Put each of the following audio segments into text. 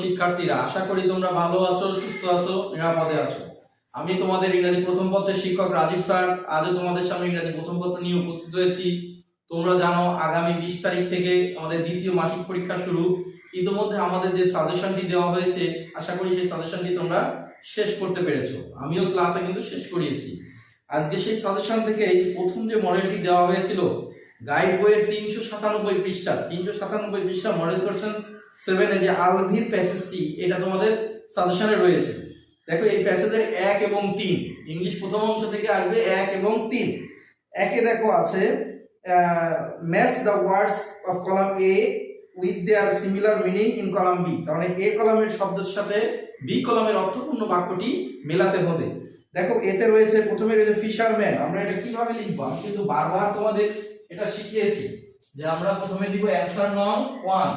শিক্ষার্থীরা, আশা করি তোমরা ভালো আছো, সুস্থ আছো, নিরাপদে আছো। আমি তোমাদের ইংরেজি প্রথম পত্রের শিক্ষক রাজীব স্যার আজও তোমাদের সামনে ইংরেজি প্রথম পত্র নিয়ে উপস্থিত হয়েছি। তোমরা জানো আগামী 20 তারিখ থেকে আমাদের দ্বিতীয় মাসিক পরীক্ষা শুরু। ইতিমধ্যে আমাদের যে সাজেশনটি দেওয়া হয়েছে, আশা করি সেই সাজেশনটি তোমরা শেষ করতে পেরেছো। আমিও ক্লাসে কিন্তু শেষ করিয়েছি। আজকে সেই সাজেশন থেকে প্রথম যে মডেলটি দেওয়া হয়েছিল গাইড বইয়ের 397 পৃষ্ঠা মডেল কোশ্চেন 7 এ যে আলভির প্যাসেজটি, এটা তোমাদের সাজেশনে রয়েছে। দেখো এই প্যাসেজের 1 এবং 3 ইংলিশ প্রথম অংশ থেকে আসবে 1 এবং 3। একে দেখো আছে match the words of column A with their similar meaning in column B. তার মানে এ কলামের শব্দের সাথে বি কলামের অর্থপূর্ণ বাক্যটি মেলাতে হবে। দেখো এতে রয়েছে, প্রথমে রয়েছে ফিশারম্যান। আমরা এটা কিভাবে লিখব আমি কিন্তু বারবার তোমাদের এটা শিখিয়েছি যে আমরা প্রথমে দিব অ্যানসার নং 1,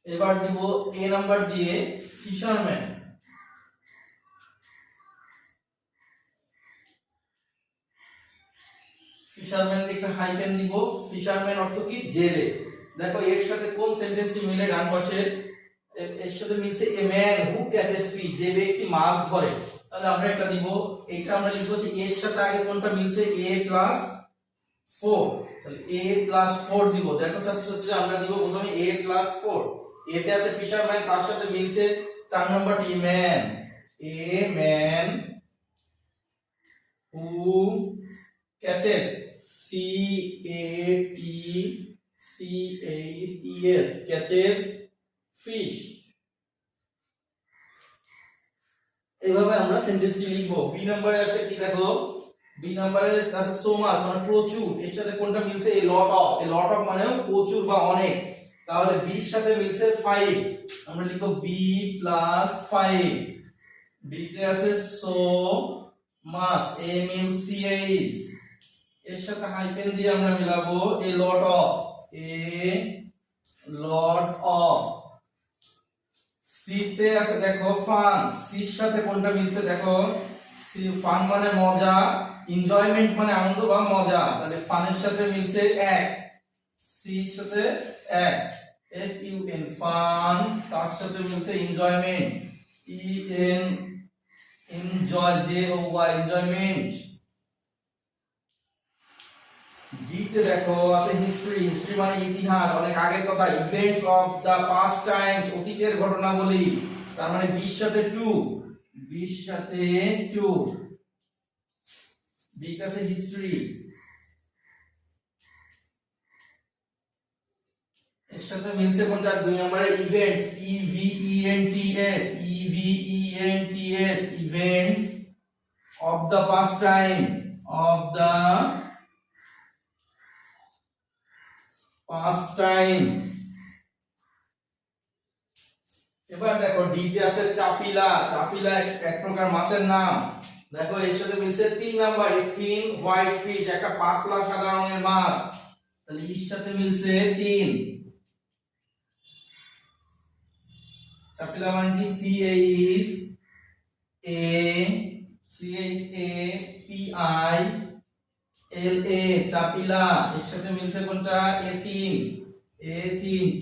এবার দিব এ নাম্বার দিয়ে ফিশারম্যান। ফিশারম্যান দিয়ে একটা হাইফেন দিব। ফিশারম্যান অর্থ কি? জেলে। দেখো এর সাথে কোন সেন্টেন্সটি মিলে? ডান পাশে এর সাথে মিলছে a man who catches fish, যে ব্যক্তি মাছ ধরে। তাহলে আমরা এটা দিব। এটা আমরা লিখবো যে এর সাথে আগে কোনটা মিলছে? a + 4। তাহলে a + 4 দিব। দেখো ছাত্রছাত্রীরা, আমরা দিব প্রথমে a + 4। এতে আছে ফিশারম্যান, তার সাথে মিলছে 4 নম্বরটি man, a man who catches, CATCHES catches fish. এইভাবে আমরা সেন্টেন্সটি লিখবো। বি নম্বরে আছে কি? দেখো বি নম্বরে আছে সো মাচ মানে প্রচুর। এর সাথে কোনটা মিলছে? এ lot of. A lot of মানে প্রচুর বা অনেক। তাহলে বি এর সাথে মিলছে 5। আমরা লিখব বি + 5। বি তে আছে সো মাচ, MUCH। এর সাথে হাইফেন দিয়ে আমরা মিলাবো a lot of, a lot of. C তে আছে দেখো ফান। সির সাথে কোনটা মিলছে? দেখো সি, ফান মানে মজা, এনজয়মেন্ট মানে আনন্দ বা মজা। তাহলে ফানের সাথে মিলছে 1, সির সাথে 1, FUN ফান। তার সাথে মিলছে enjoyment, EN enjoy, JOY enjoyment. ডিতে দেখো আছে হিস্ট্রি। হিস্ট্রি মানে ইতিহাস, অনেক আগের কথা। Events of the past times অতীতের ঘটনাবলী। তার মানে 20 সাথে 2, 20 সাথে 2। বি আছে হিস্ট্রি। এর সাথে মিলছে কোনটা? 2 নম্বরের events, EVENTS events of the past time, of the past time। এবার দেখো ডি তে আছে চাপিলা। চাপিলা এক প্রকার মাছের নাম। দেখো এর সাথে মিলছে 3 নাম্বার, এ থিন হোয়াইট ফিশ, একটা পাতলা সাদা রঙের মাছ। তাহলে এর সাথে মিলছে 3। চাপিলা মানে কি? CHAPILA চাপিলা। এর সাথে মিলছে কোনটা? Ethin,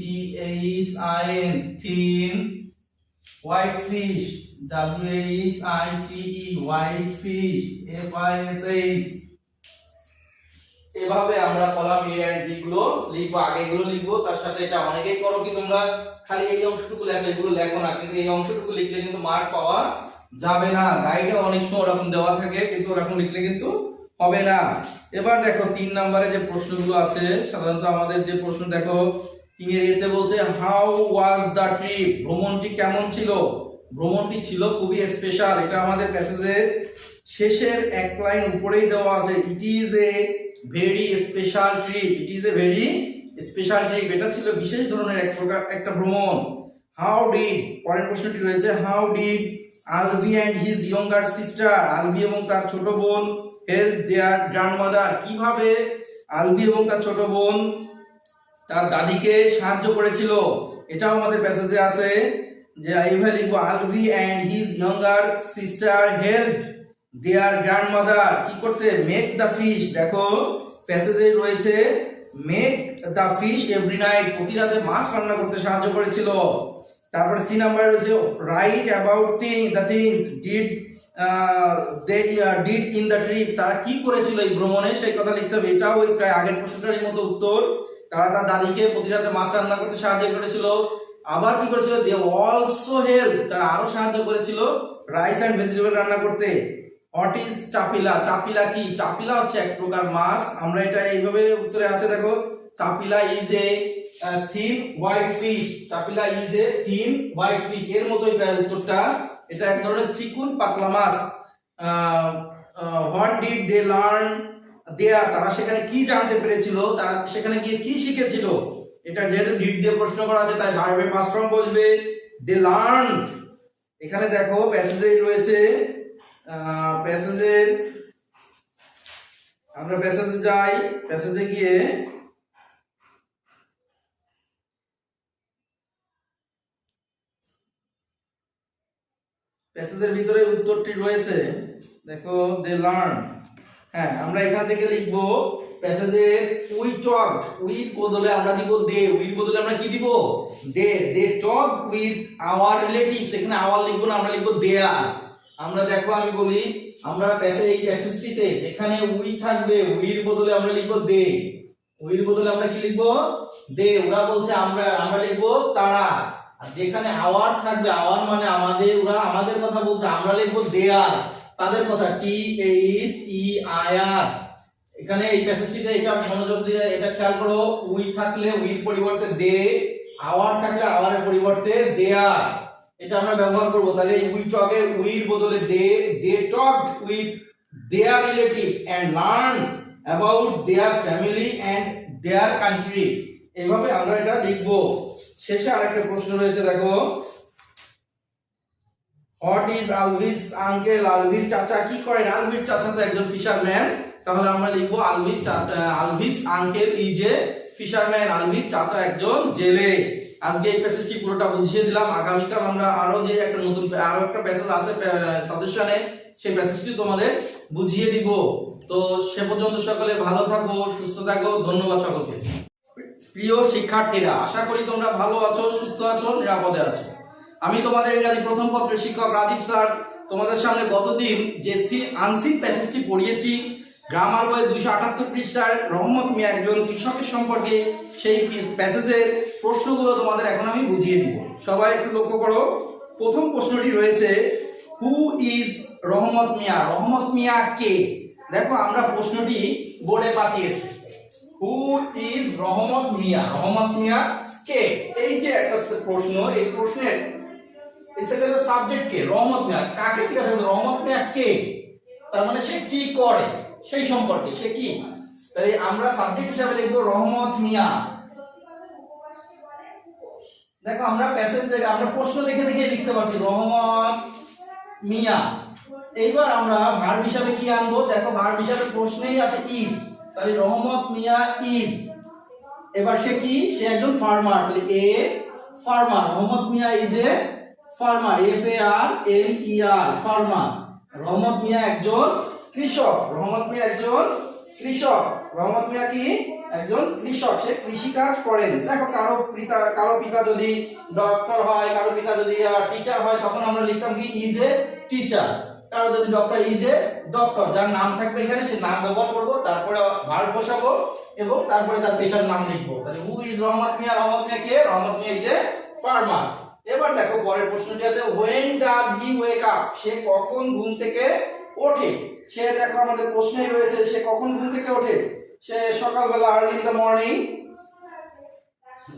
THIN thin. White fish, WHITE white fish, FISH। এভাবে আমরা কলাম এ এন্ড বি গুলো লিখবো। আগে এগুলো লিখবো, তার সাথে এটা অনেকেই করো কি তোমরা খালি এই অংশটুকু লেখো, এগুলো লেখো না। কিন্তু এই অংশটুকু লিখলে কিন্তু মার্ক পাওয়া যাবে না। গাইডে অনেক সময় ওরকম দেওয়া থাকে, কিন্তু ওরকম লিখলে কিন্তু হবে না। এবার দেখো 3 নম্বরে যে প্রশ্নগুলো আছে, সাধারণত আমাদের যে প্রশ্ন দেখো 3 এর এতে বলছে হাউ ওয়াজ দা ট্রিপ, ভ্রমণটি কেমন ছিল? ভ্রমণটি ছিল খুবই স্পেশাল। এটা আমাদের প্যাসেজের শেষের এক লাইন উপরেই দেওয়া আছে। It is a very special trip, it is a very special trip. এটা ছিল বিশেষ ধরনের এক প্রকার একটা ভ্রমণ। হাউ ডিড, পরের প্রশ্নটি রয়েছে how did Alvi and his younger sister, Alvi এবং তার ছোট বোন হেল্প দেয়ার গ্র্যান্ডমাদার, কিভাবে আলভি এবং তার ছোট বোন তার দাদিকে সাহায্য করেছিল? এটাও আমাদের প্যাসেজে আছে যে এইভাবে লিখবো Alvi and his younger sister help their grandmother কি করতে? Make the fish. দেখো প্যাসেজে রয়েছে make the fish every night, প্রতি রাতে মাছ রান্না করতে সাহায্য করেছিল। তারপর সি নাম্বার রয়েছে write about the things did they did in the trip, তারা কি করেছিল এই ভ্রমণে সেই কথা লিখতে হবে। এটাও ওই প্রায় আগের প্রশ্নটারই মতো উত্তর। তারা তার দাদিকে প্রতি রাতে মাছ রান্না করতে সাহায্য করেছিল। আবার কি করেছিল, দে অলসো হেল্প, তারা আরো সাহায্য করেছিল রাইস এন্ড ভেজিটেবল রান্না করতে। হোয়াট ইজ চাপিলা, চাপিলা কি, চাপিলা হচ্ছে এক প্রকার মাছ। আমরা এটা এইভাবে উত্তরে আছে দেখো, chapila is a thin white fish, chapila is a thin white fish, এর মতোই প্রায় উত্তরটা। এটা এক ধরনের চিকুন পাতলা মাছ। What did they learn there, তারা সেখানে কি জানতে পেরেছিল, তারা সেখানে গিয়ে কি শিখেছিল। এটা যেহেতু ডিড দিয়ে প্রশ্ন করা আছে তাই ভার্বের পাস্ট ফর্ম বসবে। দে লার্নড, এখানে দেখো প্যাসেজে রয়েছে, প্যাসেজের আমরা প্যাসেজে যাই, প্যাসেজে গিয়ে প্যাসেজের ভিতরে উত্তরটি রয়েছে দেখো, দে লার্ন। হ্যাঁ, আমরা এখান থেকে লিখব প্যাসেজে উই টকড, উইর বদলে আমরা দিব দে, উইর বদলে আমরা কি দিব, দে। They talked with our relatives, এখানে আওয়ার লিখব না, আমরা লিখব দেয়ার। আমরা দেখো আমি বলি, আমরা এই প্যাসেজটিতে যেখানে উই থাকবে উইর বদলে আমরা লিখব দে, উইর বদলে আমরা কি লিখব, দে। ওরা বলছে আমরা লিখব তারা। আর যেখানে আওয়ার থাকবে, আওয়ার মানে আমাদের, ওরা আমাদের কথা বলছে, আমরা লিখব দেয়ার, তাদের কথা, টি এইচ ই আই আর। এখানে এই প্যাসেজটিতে এটা মনোযোগ দিয়ে এটা খেয়াল করো, উই থাকলে উইর পরিবর্তে দে, আওয়ার থাকলে আওয়ারের পরিবর্তে দেয়ার, এটা আমরা ব্যবহার করব। তাহলে উই টকে উইর বদলে they, they talked with their relatives and learn about their family and their country, এইভাবে আমরা এটা লিখব। শেষে আরেকটা প্রশ্ন রয়েছে দেখো, হোয়াট ইজ আলভিস আঙ্কেল, আলভির চাচা কি করেন। আলভির চাচা তো একজন ফিশারম্যান, তাহলে আমরা লিখবো আলভিস আঙ্কেল ইজ এ ফিশারম্যান, আলভির চাচা একজন জেলে। আজকে এই প্যাসেজটি পুরোটা বুঝিয়ে দিলাম। আগামীকাল আমরা আরো যে একটা নতুন আরো একটা প্যাসেজ আছে সাজেশনে, সেই প্যাসেজটি তোমাদের বুঝিয়ে দিব। তো সে পর্যন্ত সকলে ভালো থাকো, সুস্থ থাকো, ধন্যবাদ সকলকে। প্রিয় শিক্ষার্থীরা, আশা করি তোমরা ভালো আছো, সুস্থ আছো, নিরাপদে আছো। আমি তোমাদের ইংরাজি প্রথম পত্রের শিক্ষক রাজীব স্যার তোমাদের সামনে গতদিন যে আনসিন প্যাসেজটি পড়িয়েছি, গ্রামার বই 278 পৃষ্ঠার রহমত মিয়া একজন কৃষকের সম্পর্কে, সেই প্যাসেজের প্রশ্নগুলো তোমাদের এখন আমি বুঝিয়ে দিব। সবাই একটু লক্ষ্য করো। প্রথম প্রশ্নটি রয়েছে, হু ইজ রহমত মিয়া, রহমত মিয়া কে। দেখো আমরা প্রশ্নটি বোর্ডে পাঠিয়েছি, হু ইজ রহমত মিয়া, রহমত মিয়া কে। এই যে একটা প্রশ্ন, এই প্রশ্নের সাবজেক্ট কে, রহমত মিয়া, কাকে জিজ্ঞাসা করছে, রহমত মিয়া কে, তার মানে সে কি করে সেই সম্পর্কে, সে কি। তাই আমরা সাবজেক্ট হিসাবে লিখবো রহমত মিয়া। দেখো আমরা প্যাসেজ থেকে আমরা প্রশ্ন দেখে দেখে লিখতে পারছি রহমত মিয়া। এইবার আমরা ভার্ব হিসাবে কি আনবো, দেখো ভার্ব হিসাবে প্রশ্নেই আছে ইজ, তাহলে রহমত মিয়া ইজ। এবার সে কি, সে একজন ফার্মার, তাহলে a farmer, Rahmat Mia is a farmer, F A R M E R, farmer. Rahmat Mia একজন কৃষক, রহমত মিয়া একজন কৃষক, রহমত মিয়া কি একজন কৃষক, সে কৃষি কাজ করেন। দেখো কারো পিতা যদি ডক্টর হয়, কারো পিতা যদি টিচার হয়, তখন আমরা লিখতাম কি ইজ এ টিচার। কারো যদি ডক্টর ইজ এ ডক্টর, যার নাম থাকবে এখানে সে নাম ব্যবহার করবো, তারপরে ভার্ব বসাবো এবং তারপরে তার পেশার নাম লিখবো। তাহলে হু ইজ রহমত মিয়া, রহমত মিয়া কে, রহমত মিয়া ইজ এ ফার্মার। এবার দেখো পরের প্রশ্নটি আছে, when does he wake up, সে কখন ঘুম থেকে ওঠে। সে দেখো আমাদের প্রশ্নেই রয়েছে, সে কখন ঘুম থেকে ওঠে, সে সকালবেলা early in the morning।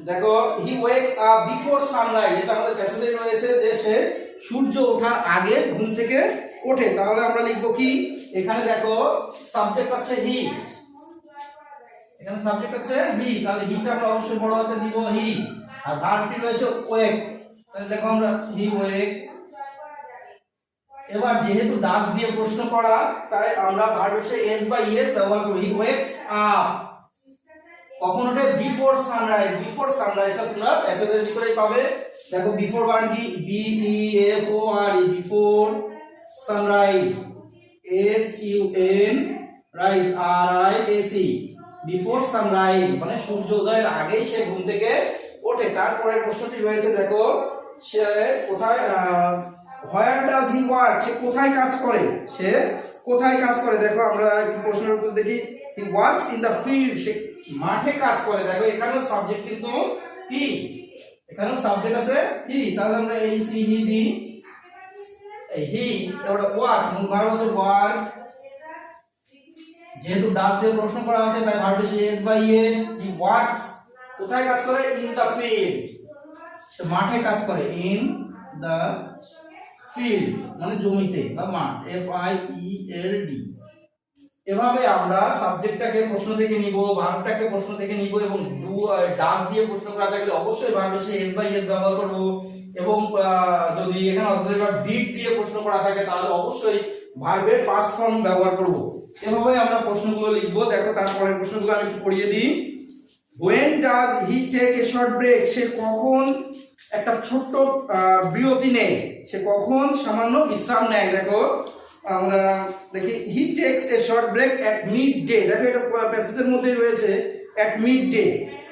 দেখো he wakes up before sunrise, এটা আমাদের প্যাসেজে রয়েছে যে সে সূর্য ওঠার আগে ঘুম থেকে ওঠে। তাহলে আমরা লিখবো কি, এখানে দেখো সাবজেক্ট আছে হি, এখানে সাবজেক্ট আছে হি, তাহলে হিটা আমরা অবশ্যই বড় হাতে দিব হি, আর ভার্বটি রয়েছে ওয়েক, তাহলে দেখো আমরা হি ওয়েক। এবার যেহেতু ডাজ দিয়ে প্রশ্ন করা, তাই আমরা ভার্বের সাথে এস বা ইএস ব্যবহার করি। হি ওয়েকস আপ, কখন ওঠে, বিফোর সানরাইজ, বিফোর সানরাইজ তোমরা প্যাসেজের ভিতরেই পাবে। দেখো বিফোর বানানটি B E F O R E, before sunrise, S U N rise R I S E, before sunrise মানে সূর্য উদয়ের আগেই সে ঘুম থেকে ওঠে। তারপরে প্রশ্নটি রয়েছে দেখো, সে কোথায় হোয়ার ডাজ হি ওয়ার্ক, সে কোথায় কাজ করে, সে কোথায় কাজ করে। দেখো আমরা একটু প্রশ্নের উত্তর দেখি, he works in the field, সে মাঠে কাজ করে। দেখো এখানেও সাবজেক্ট কিন্তু হি, এখানেও সাবজেক্ট আছে হি, তাহলে আমরা এই সি হি দি হি, এটা ওয়ার্ক ভার্ব আছে ওয়ার্ক, যেহেতু ডাজ দিয়ে প্রশ্ন করা আছে তাই ভার্বটি সে S by S. He works কোথায় কাজ করে, ইন দা ফিল্ড, সে মাঠে কাজ করে, ইন দা ফিল্ড মানে জমিতে বা মাঠ, F I E L D. এভাবে আমরা সাবজেক্টটাকে প্রশ্ন থেকে নিব, ভার্বটাকে প্রশ্ন থেকে নিব, এবং ডু ডাজ দিয়ে প্রশ্ন করা থাকলে অবশ্যই ভার্বে সে এস বাই এস ব্যবহার করব, এবং যদি এখানে অক্সিলারি ভার্ব ডিড দিয়ে প্রশ্ন করা থাকে তাহলে অবশ্যই ভার্বের পাস্ট ফর্ম ব্যবহার করব। এভাবে আমরা প্রশ্নগুলো লিখব। দেখো তারপরের প্রশ্নগুলো আমি একটু পড়িয়ে দিই। when does he take a short break, সে কখন একটা ছোট্ট বিরতি নেয়, সে কখন সামান্য বিশ্রাম নেয়। দেখো আমরা দেখি, he takes a short break at midday, দেখো এটা প্যাসেজের মধ্যেই রয়েছে at midday,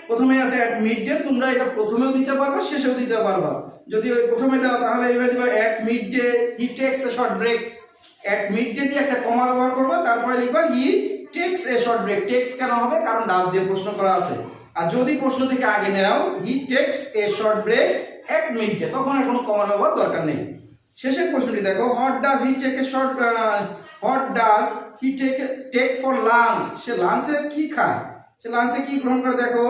প্রথমে আছে at midday, তোমরা এটা প্রথমেও দিতে পারবে শেষেও দিতে পারবা। যদি ওই প্রথমে দাও তাহলে এইভাবে দিবা at midday he takes a short break, at midday দিয়ে একটা কমা ব্যবহার করবা, তারপরে লিখবা he takes a short break। takes কেন হবে, কারণ ডাজ দিয়ে প্রশ্ন করা আছে। আর যদি প্রশ্ন থেকে আগে নাও he takes a short break at midday, তখন আর কোনো কমা ব্যবহার দরকার নেই। শেষের প্রশ্নটি দেখো, what does he take a short what does he take for lunch, সে লাঞ্চে কি খায়, সে লাঞ্চে কি গ্রহণ করে। দেখো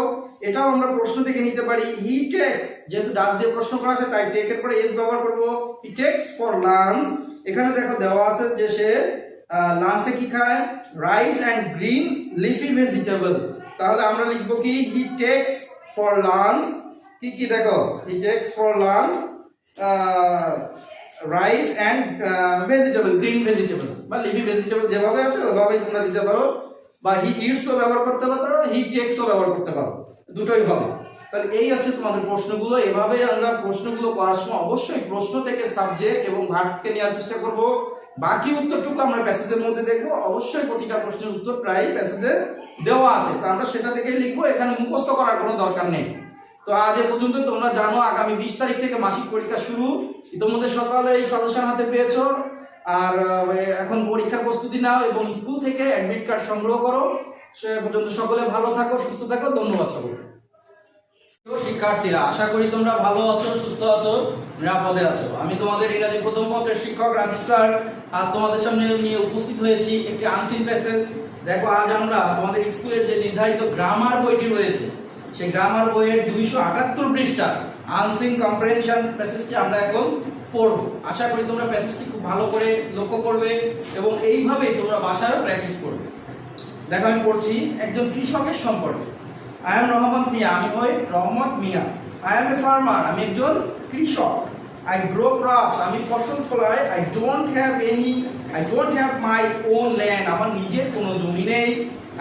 এটাও আমরা প্রশ্ন থেকে নিতে পারি, he takes, যেহেতু ডাজ দিয়ে প্রশ্ন করা আছে তাই টেক এর পরে এস ব্যবহার করব, he takes for lunch। এখানে দেখো দেওয়া আছে যে সে লাঞ্চে কি খায়, rice and green leafy vegetable, তাহলে আমরা লিখব কি, he takes for lunch কি কি, দেখো he takes for lunch rice and vegetable, green vegetable বা লিফি ভেজিটেবল, যেভাবে আছে ওইভাবেই তোমরা দিতে পারো, বা হি ইটস ও ব্যবহার করতে পারো, হি টেকস ও ব্যবহার করতে পারো, দুটোই হবে। তাহলে এই হচ্ছে তোমাদের প্রশ্নগুলো। এভাবে আমরা প্রশ্নগুলো করার সময় অবশ্যই প্রশ্ন থেকে সাবজেক্ট এবং ভার্বকে নেওয়ার চেষ্টা করব। বাকি উত্তরটুকু আমরা প্যাসেজের মধ্যে দেখব। অবশ্যই প্রতিটা প্রশ্নের উত্তর প্রায় প্যাসেজে দেওয়া আছে, তো আমরা সেটা থেকেই লিখবো, এখানে মুখস্থ করার কোনো দরকার নেই। তো আজ এ পর্যন্ত। তোমরা জানো আগামী 20 তারিখ থেকে মাসিক পরীক্ষা শুরু, ইতিমধ্যে সকালে এই সাজেশন হাতে পেয়েছো, আর এখন পরীক্ষার প্রস্তুতি নাও এবং স্কুল থেকে অ্যাডমিট কার্ড সংগ্রহ করো। সে পর্যন্ত সকলে ভালো থাকো, সুস্থ থাকো। ধন্যবাদ সকলকে। শিক্ষার্থীরা, আশা করি তোমরা ভালো আছো, সুস্থ আছো, নিরাপদে আছো। আমি তোমাদের ইংরেজি প্রথম পত্রের শিক্ষক রাজীব স্যার আজ তোমাদের সামনে নিয়ে উপস্থিত হয়েছি একটি আনসিন প্যাসেজ। দেখো আজ আমরা তোমাদের স্কুলের যে নির্ধারিত গ্রামার বইটি রয়েছে সেই গ্রামার বইয়ের 278 পৃষ্ঠা আনসিন কম্প্রিহেনশন প্যাসেজটি আমরা এখন পড়ব। আশা করি তোমরা প্যাসেজটি খুব ভালো করে লক্ষ্য করবে এবং এইভাবেই তোমরা বাসায়ও প্র্যাকটিস করবে। দেখো আমি পড়ছি একজন কৃষকের সম্পর্কে। আই এম রহমত মিয়া, আমি হই রহমত মিয়া। আই এম এ ফার্মার, আমি একজন কৃষক। আই গ্রো ক্রপস, আমি ফসল ফলাই। I don't have my own land, আমার নিজের কোনো জমি নেই।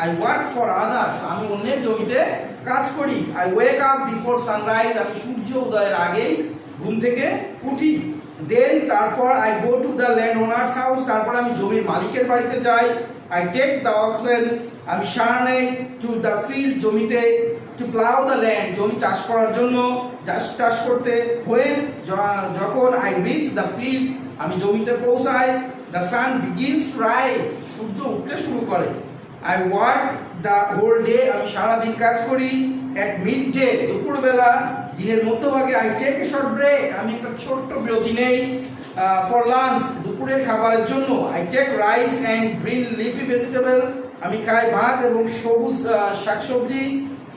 আই ওয়ার্ক ফর আদার্স, আমি অন্যের জমিতে কাজ করি। I wake up before sunrise, আমি সূর্য উদয়ের আগেই ঘুম থেকে উঠি। দেন তারপর I go to the land owners house, তারপর আমি জমির মালিকের বাড়িতে যাই। আই টেক দ্য অক্সেন, আমি সার নেই। টু দ্য ফিল্ড, জমিতে। টু প্লাউ দ্য ল্যান্ড, জমি চাষ করার জন্য, চাষ করতে। হোয়েন, যখন। আই রিচ দ্য ফিল্ড, আমি জমিতে পৌঁছাই। The sun begins to rise, সূর্য উঠতে শুরু করে। I work the whole day, আমি সারাদিন কাজ করি। অ্যাট মিড ডে, দুপুরবেলা, দিনের মধ্যভাগে। I take a short break, আমি একটা ছোট্ট বিরতি নেই। ফর লাঞ্চ, দুপুরের খাবারের জন্য। I take rice and green leafy vegetable, আমি খাই ভাত এবং সবুজ শাকসবজি।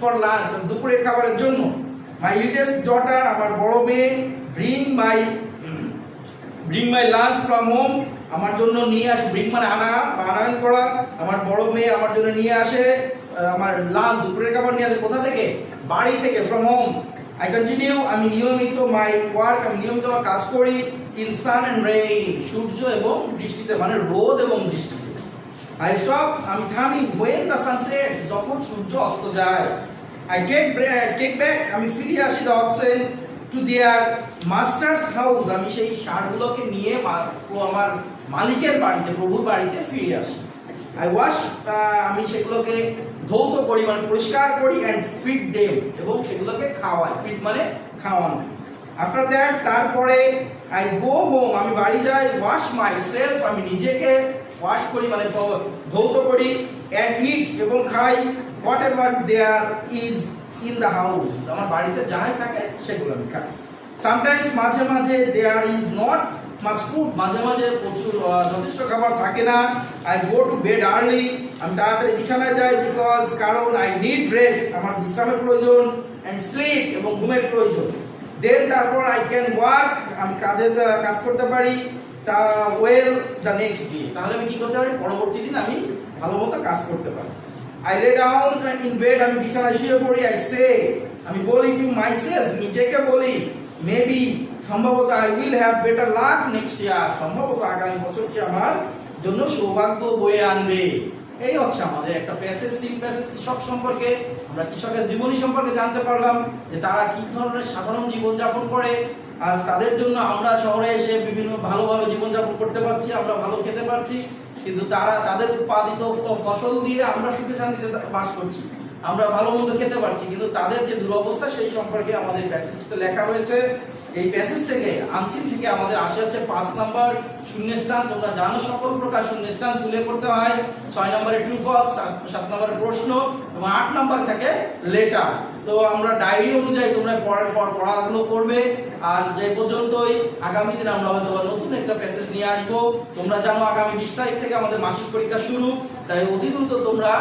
ফর লাঞ্চ, দুপুরের খাবারের জন্য। মাই ইল্ডেস্ট ডটার, আমার বড় মেয়ে। Bring my lunch from home, আমার জন্য নিয়ে আসে। ব্রিং মানে আনা বা আনায়ন করা। আমার বড় মেয়ে আমার জন্য নিয়ে আসে আমার লাঞ্চ, দুপুরের খাবার নিয়ে আসে। কোথা থেকে? বাড়ি থেকে, ফ্রম হোম। আই কন্টিনিউ, আমি নিয়মিত। মাই ওয়ার্ক, আমি নিয়মিত আমার কাজ করি। ইন সান অ্যান্ড রেইন, সূর্য এবং বৃষ্টিতে, মানে রোদ এবং বৃষ্টিতে। আই স্টপ, আমি থামি। হোয়েন দ্য সান সেটস, যখন সূর্য অস্ত যায়। আই টেক ব্যাক, আমি ফিরে আসি। The oxen to their masters house, আমি সেই ষাঁড়গুলোকে নিয়ে আমার মালিকের বাড়িতে, প্রভুর বাড়িতে ফিরে আসি। আই ওয়াশ, আমি সেগুলোকে ধৌত করি মানে পরিষ্কার করি, অ্যান্ড ফিড দেম, এবং সেগুলোকে খাওয়াই। ফিড মানে খাওয়ানো। আফটার দ্যাট তারপরে আই গো হোম, আমি বাড়ি যাই, ওয়াশ মাই সেলফ, আমি নিজেকে ওয়াশ করি মানে ধৌত করি, অ্যান্ড ইট, এবং খাই, whatever there is in the house, আমার বাড়িতে যাই থাকে সেগুলো আমি খাই। সামটাইমস মাঝে মাঝে there is not much food, মাঝে মাঝে প্রচুর যথেষ্ট খাবার থাকে না। I go to bed early, আমি তাড়াতাড়ি বিছানায় যাই, বিকজ কারণ আই নিড রেস্ট, আমার বিশ্রামের প্রয়োজন, অ্যান্ড স্লিপ, এবং ঘুমের প্রয়োজন। দেন তারপর আই ক্যান ওয়ার্ক, আমি কাজ করতে পারি, তা ওয়েল দ্য নেক্সট ডে, তাহলে আমি কি করতে পারি, পরবর্তী দিন আমি ভালো মতো কাজ করতে পারি। I lay down in bed, আমি বিছানায় শুয়ে পড়ি, আই সে, আমি বলি টু মাইসেলফ, নিজেকে বলি, মেবি, সম্ভবত, I will have better luck next year, সম্ভবত আগামী বছরটি আমার জন্য সৌভাগ্য বয়ে আনবে। এই হচ্ছে আমাদের একটা প্যাসেজ, 3 প্যাসেজ কৃষক সম্পর্কে। আমরা কৃষকের জীবনী সম্পর্কে জানতে পারলাম যে তারা কি ধরনের সাধারণ জীবন যাপন করে, আর তাদের জন্য আমরা শহরে এসে বিভিন্ন ভালোভাবে জীবন যাপন করতে পারছি, আমরা ভালো খেতে পারছি, কিন্তু তারা তাদের উৎপাদিত ফসল দিয়ে আমরা সুখে শান্তিতে বাস করছি, আমরা ভালো মন্দ খেতে পারছি, কিন্তু তাদের যে দুরবস্থা সেই সম্পর্কে আমাদের প্যাসেজটিতে লেখা রয়েছে। এই প্যাসেজ থেকে আনসিন থেকে আমাদের আসে হচ্ছে 5 নাম্বার শূন্যস্থান। তোমরা জানো সকল প্রকার শূন্যস্থান তুলে করতে হয়। 6 নম্বরে ট্রু ফলস, 7 নম্বরে প্রশ্ন, এবং 8 নাম্বার থাকে লেটার। তো আমরা ডায়েরি অনুযায়ী তোমরা পরের পর পড়াগুলো করবে। আর যে পর্যন্তই, আগামী দিনে আমরা হয়তো নতুন একটা প্যাসেজ নিয়ে আসবো। তোমরা জানো আগামী 20 তারিখ থেকে আমাদের মাসিক পরীক্ষা শুরু, তাই অতি দ্রুত তোমরা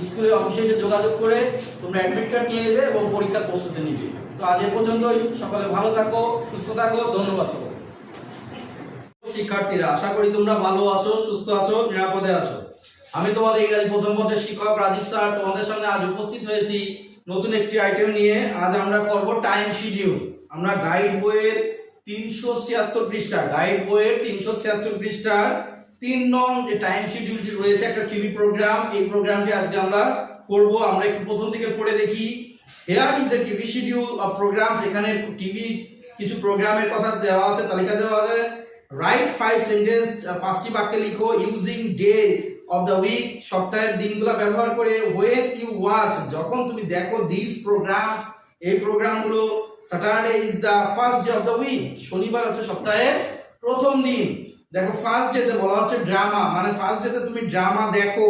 স্কুলে অফিসে এসে যোগাযোগ করে তোমরা অ্যাডমিট কার্ড নিয়ে নেবে এবং পরীক্ষার প্রস্তুতি নিবে। তো আজ এ পর্যন্তই, সকলে ভালো থাকো, সুস্থ থাকো, ধন্যবাদ সকলকে। শিক্ষার্থীরা, আশা করি তোমরা ভালো আছো, সুস্থ আছো, নিরাপদে আছো। আমি তোমাদের ইংরেজি প্রথম পত্রের শিক্ষক রাজীব স্যার তোমাদের সামনে আজ উপস্থিত হয়েছি নতুন একটি আইটেম নিয়ে। আজ আমরা করব টাইম শিডিউল। আমরা গাইড বইয়ের 376 পৃষ্ঠা, গাইড বইয়ের 376 পৃষ্ঠার 3 নং যে টাইম শিডিউলটি রয়েছে, একটা টিভি প্রোগ্রাম, এই প্রোগ্রামটি আজকে আমরা করব। আমরা একটু প্রথম থেকে পড়ে দেখি। Here is a TV schedule of programs, এখানে টিভি কিছু প্রোগ্রামের কথা দেওয়া আছে, তালিকা দেওয়া আছে। রাইট 5 সেন্টেন্স, 5টি বাক্যে লিখো। Using day of the week, সপ্তাহের দিনগুলো ব্যবহার করে। when you watch, যখন তুমি দেখো। these programs, এই প্রোগ্রামগুলো। Saturday is the first day of the week, শনিবার হচ্ছে সপ্তাহের প্রথম দিন। দেখো ফার্স্ট ডেতে বলা হচ্ছে ড্রামা, মানে ফার্স্ট ডেতে তুমি ড্রামা দেখো,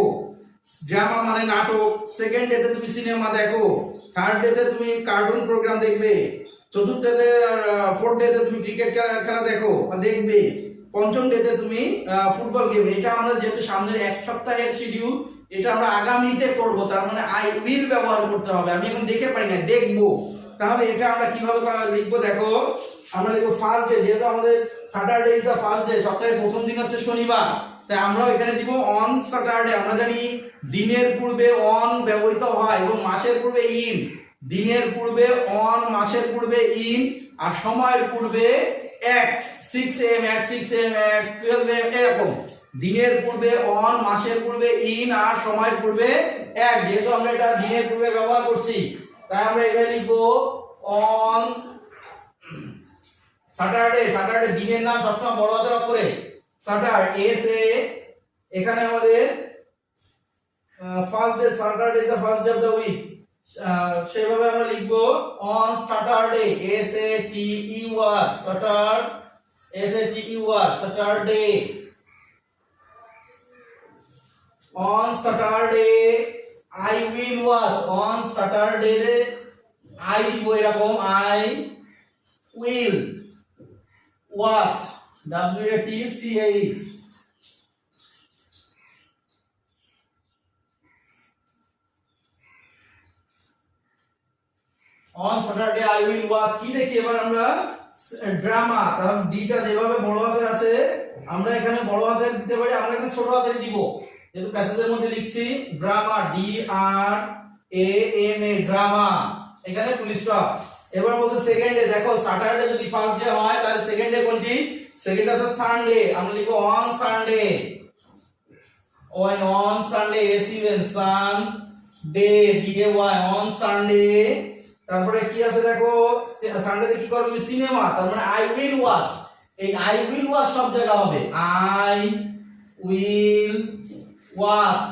ড্রামা মানে নাটক। সেকেন্ড ডেতে তুমি সিনেমা দেখো। থার্ড ডেতে তুমি কার্টুন প্রোগ্রাম দেখবে। চতুর্থ ডেতে, ফোর্থ ডেতে তুমি ক্রিকেট খেলা দেখো বা দেখবে। পঞ্চম ডেতে তুমি ফুটবল গেম। এটা আমরা যেহেতু সামনের এক সপ্তাহের শিডিউল, এটা আমরা আগামীতে করব, তার মানে আই উইল ব্যবহার করতে হবে। আমি এখন দেখে পারি না, দেখবো। তাহলে এটা আমরা কিভাবে লিখবো, দেখো আমরা লিখবো ফার্স্ট ডে, যেহেতু আমাদের Saturday is the first day, সপ্তাহের প্রথম দিন হচ্ছে শনিবার, তাই আমরা এখানে দিব অন স্যাটারডে। আমরা জানি দিনের পূর্বে অন ব্যবহৃত হয় এবং মাসের পূর্বে ইন। দিনের পূর্বে অন, মাসের পূর্বে ইন, আর সময়ের পূর্বে at. 6 am, at 6 am, at 12 am, এরকম। দিনের পূর্বে অন, মাসের পূর্বে ইন, আর সময়ের পূর্বে অ্যাট। যেহেতু আমরা এটা দিনের পূর্বে ব্যবহার করছি, তাই আমরা এখানে লিখবো অন স্যাটারডে। স্যাটারডে দিনের নাম সবসময় বড় হাতের অক্ষরে, স্যাটারডে, এস এ। এখানে আমাদের first day, Saturday is the first day of the week, সেভাবে আমরা লিখবো on Saturday, S A T U R, Saturday, S A T U R, Saturday. On Saturday I will watch, on Saturday I দিব এরকম, I will watch, W A T C H. On Saturday I will watch, কি দেখি এবার আমরা, drama. তাহলে ডিটা যেভাবে বড় হাতের আছে আমরা এখানে বড় হাতের দিতে পারি, আমরা এখানে ছোট হাতের দিব, যেহেতু প্যাসেজের মধ্যে লিখছি drama, D R A M A, drama, এখানে ফুল স্টপ। এবার বলছে সেকেন্ড ডে। দেখো স্যাটারডে যদি ফার্স্ট ডে হয়, তাহলে সেকেন্ড ডে কোনটি, সেকেন্ড আছে সানডে, আমরা লিখবো on Sunday. On Sunday, S U N, Sunday, D A Y, on Sunday. তারপরে কি আছে দেখো, সানডেতে কি করবে, সিনেমা, তার মানে আই উইল ওয়াচ। এই আই উইল ওয়াচ সব জায়গা হবে, I will watch.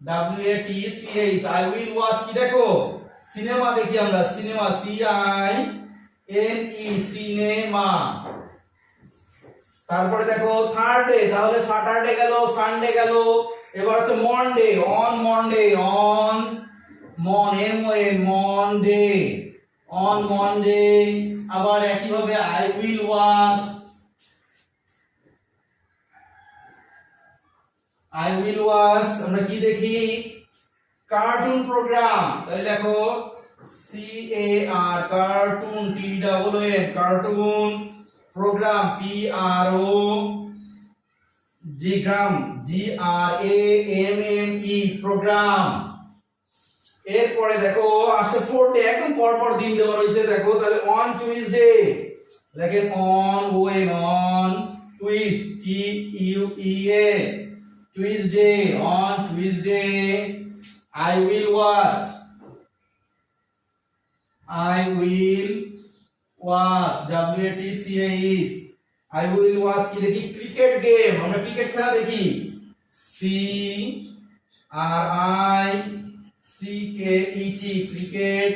WATCH I will watch কি দেখো সিনেমা দেখি আমরা সিনেমা CINE সিনেমা। তারপরে দেখো থার্ডে তাহলে স্যাটারডে গেল সানডে গেল এবার হচ্ছে Monday on Monday on Monday on Monday আবার একই ভাবে আই উইল ওয়াচ আমরা কি দেখি কার্টুন প্রোগ্রাম তাহলে দেখো CAR cartoon TOON cartoon programme GRAMME programme. এরপরে দেখো আসে ফোর্থ ডে একদম পর পর দিন দেওয়া রয়েছে দেখো তাহলে অন টুইসডে দেখেন on TUES Tuesday on Tuesday I will watch WATCHE I will watch কি দেখি ক্রিকেট গেম আমরা ক্রিকেট খেলা দেখি CRICKET cricket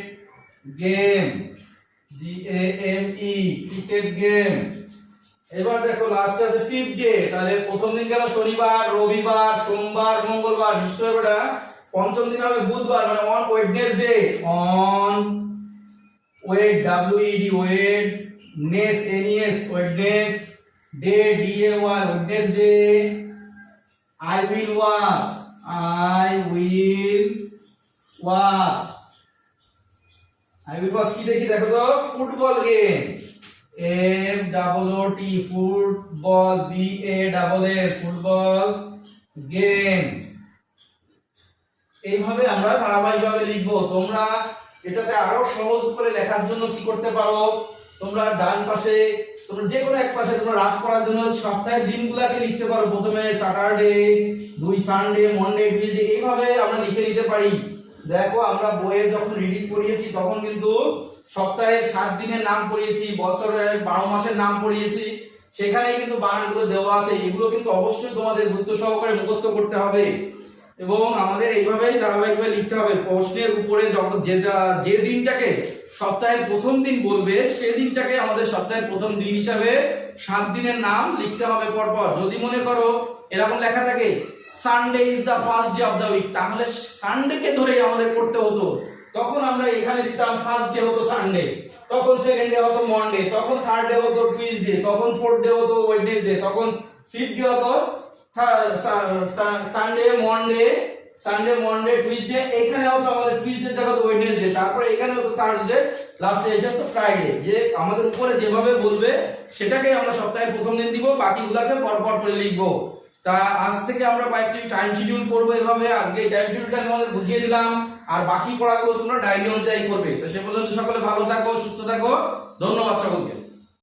game GAME cricket game. এবার দেখো লাস্ট আছে ফিফথ ডে তাহলে প্রথম দিন গেল শনিবার রবিবার সোমবার মঙ্গলবার নিশ্চয়ই বেটা পঞ্চম দিন হবে বুধবার মানে on Wednesday on Wednes Wednesday Wednesday I will watch কি দেখি দেখো তো football game FOOT football BALL football game. এইভাবে আমরা ধারাবাহিকভাবে লিখবো। তোমরা এটাতে আরো সহজ করে লেখার জন্য কি করতে পারো তোমরা ডান পাশে তোমরা যে কোনো এক পাশে তোমরা রাফ করার জন্য সপ্তাহের দিনগুলোকে লিখতে পারো প্রথমে স্যাটারডে 2 সানডে মনডে টিউসডে এইভাবে আমরা লিখে নিতে পারি। দেখো আমরা বইয়ে যখন রিডিং পড়িয়েছি তখন কিন্তু সপ্তাহে 7 দিনের নাম পড়িয়েছি বছরের 12 মাসের নাম পড়িয়েছি সেখানে কিন্তু বানানগুলো দেওয়া আছে এগুলো কিন্তু অবশ্যই তোমাদের গুরুত্ব সহকারে মুখস্থ করতে হবে এবং আমাদের এইভাবেই ধারাবাহিকভাবে লিখতে হবে। প্রশ্নের উপরে যখন যে দিনটাকে সপ্তাহের প্রথম দিন বলবে সেই দিনটাকে আমাদের সপ্তাহের প্রথম দিন হিসাবে 7 দিনের নাম লিখতে হবে পরপর। যদি মনে করো এরকম লেখা থাকে Sunday is the first day of the week তাহলে সানডেকে ধরেই আমাদের পড়তে হতো তখন আমরা এখানে দিতাম ফার্স্ট ডে হতো সানডে তখন সেকেন্ড ডে হতো মনডে তখন থার্ড ডে হতো টুইসডে তখন ফোর্থ ডে হতো ওয়েডনেসডে তখন ফিফথ ডে হতো সানডে মনডে টুইসডে এখানে হতো আমাদের টুইসডে জায়গা হতো ওয়েডনেসডে তারপরে এখানে হতো থার্সডে লাস্টে এসে হতো ফ্রাইডে। যে আমাদের উপরে যেভাবে বলবে সেটাকে আমরা সপ্তাহের প্রথম দিন দিব বাকিগুলোকে পরপর করে লিখবো। তা আজ থেকে আমরা কয়েকটি টাইম শিডিউল করবো এভাবে আজকে টাইম শিডিউলটা তোমাদের বুঝিয়ে দিলাম আর বাকি পড়াগুলো তোমরা ডায়েরি অনুযায়ী করবে। তো সে পর্যন্ত সকলে ভালো থাকো সুস্থ থাকো ধন্যবাদ সকলকে।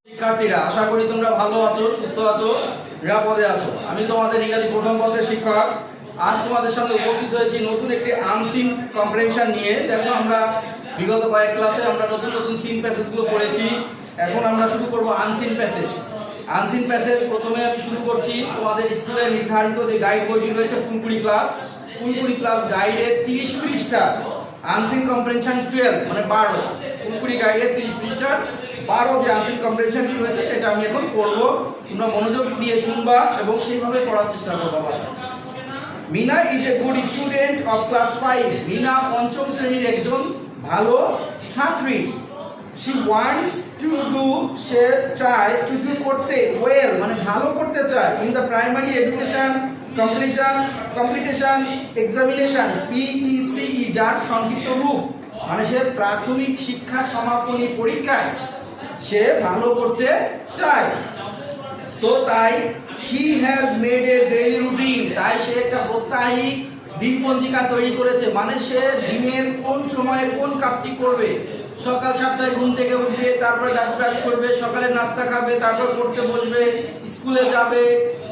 শিক্ষার্থীরা আশা করি তোমরা ভালো আছো সুস্থ আছো নিরাপদে আছো। আমি তোমাদের ইংরেজি প্রথম পত্রের শিক্ষক আজ তোমাদের সামনে উপস্থিত হয়েছি নতুন একটি আনসিন কম্প্রিহেনশন নিয়ে। দেখো আমরা বিগত কয়েক ক্লাসে আমরা নতুন নতুন সিন প্যাসেজগুলো পড়েছি এখন আমরা শুরু করব আনসিন প্যাসেজ। আনসিন প্যাসেজ প্রথমে আমি শুরু করছি তোমাদের স্কুলের নির্ধারিত যে গাইড বইটি রয়েছে ফুলকুড়ি ক্লাস গাইডের 30 পৃষ্ঠা আনসিন কম্প্রিহেনশন 12 মানে 12 ফুলকুড়ি গাইডের 30 পৃষ্ঠার 12 যে আনসিন কম্প্রিহেনশনটি রয়েছে সেটা আমি এখন করব। তোমরা মনোযোগ দিয়ে শুনবা এবং সেইভাবে পড়ার চেষ্টা করবা বাসায়। Mina is a good student of class 5 Mina পঞ্চম শ্রেণীর একজন ভালো ছাত্রী। she wants to do সে চায় to do করতে well মানে ভালো করতে চায় in the primary education completion examination PECE যার সংক্ষিপ্ত রূপ মানে সে প্রাথমিক শিক্ষা সমাপনী পরীক্ষায় সে ভালো করতে চায়। so তাই she has made a daily routine তাই সে একটা প্রত্যাহিক দিনপঞ্জিকা তৈরি করেছে মানে সে দিনের কোন সময়ে কোন কাজটি করবে। সকাল 7টায় ঘুম থেকে উঠবে তারপরে দাঁত ব্রাশ করবে সকালে নাস্তা খাবে তারপর পড়তে বসবে স্কুলে যাবে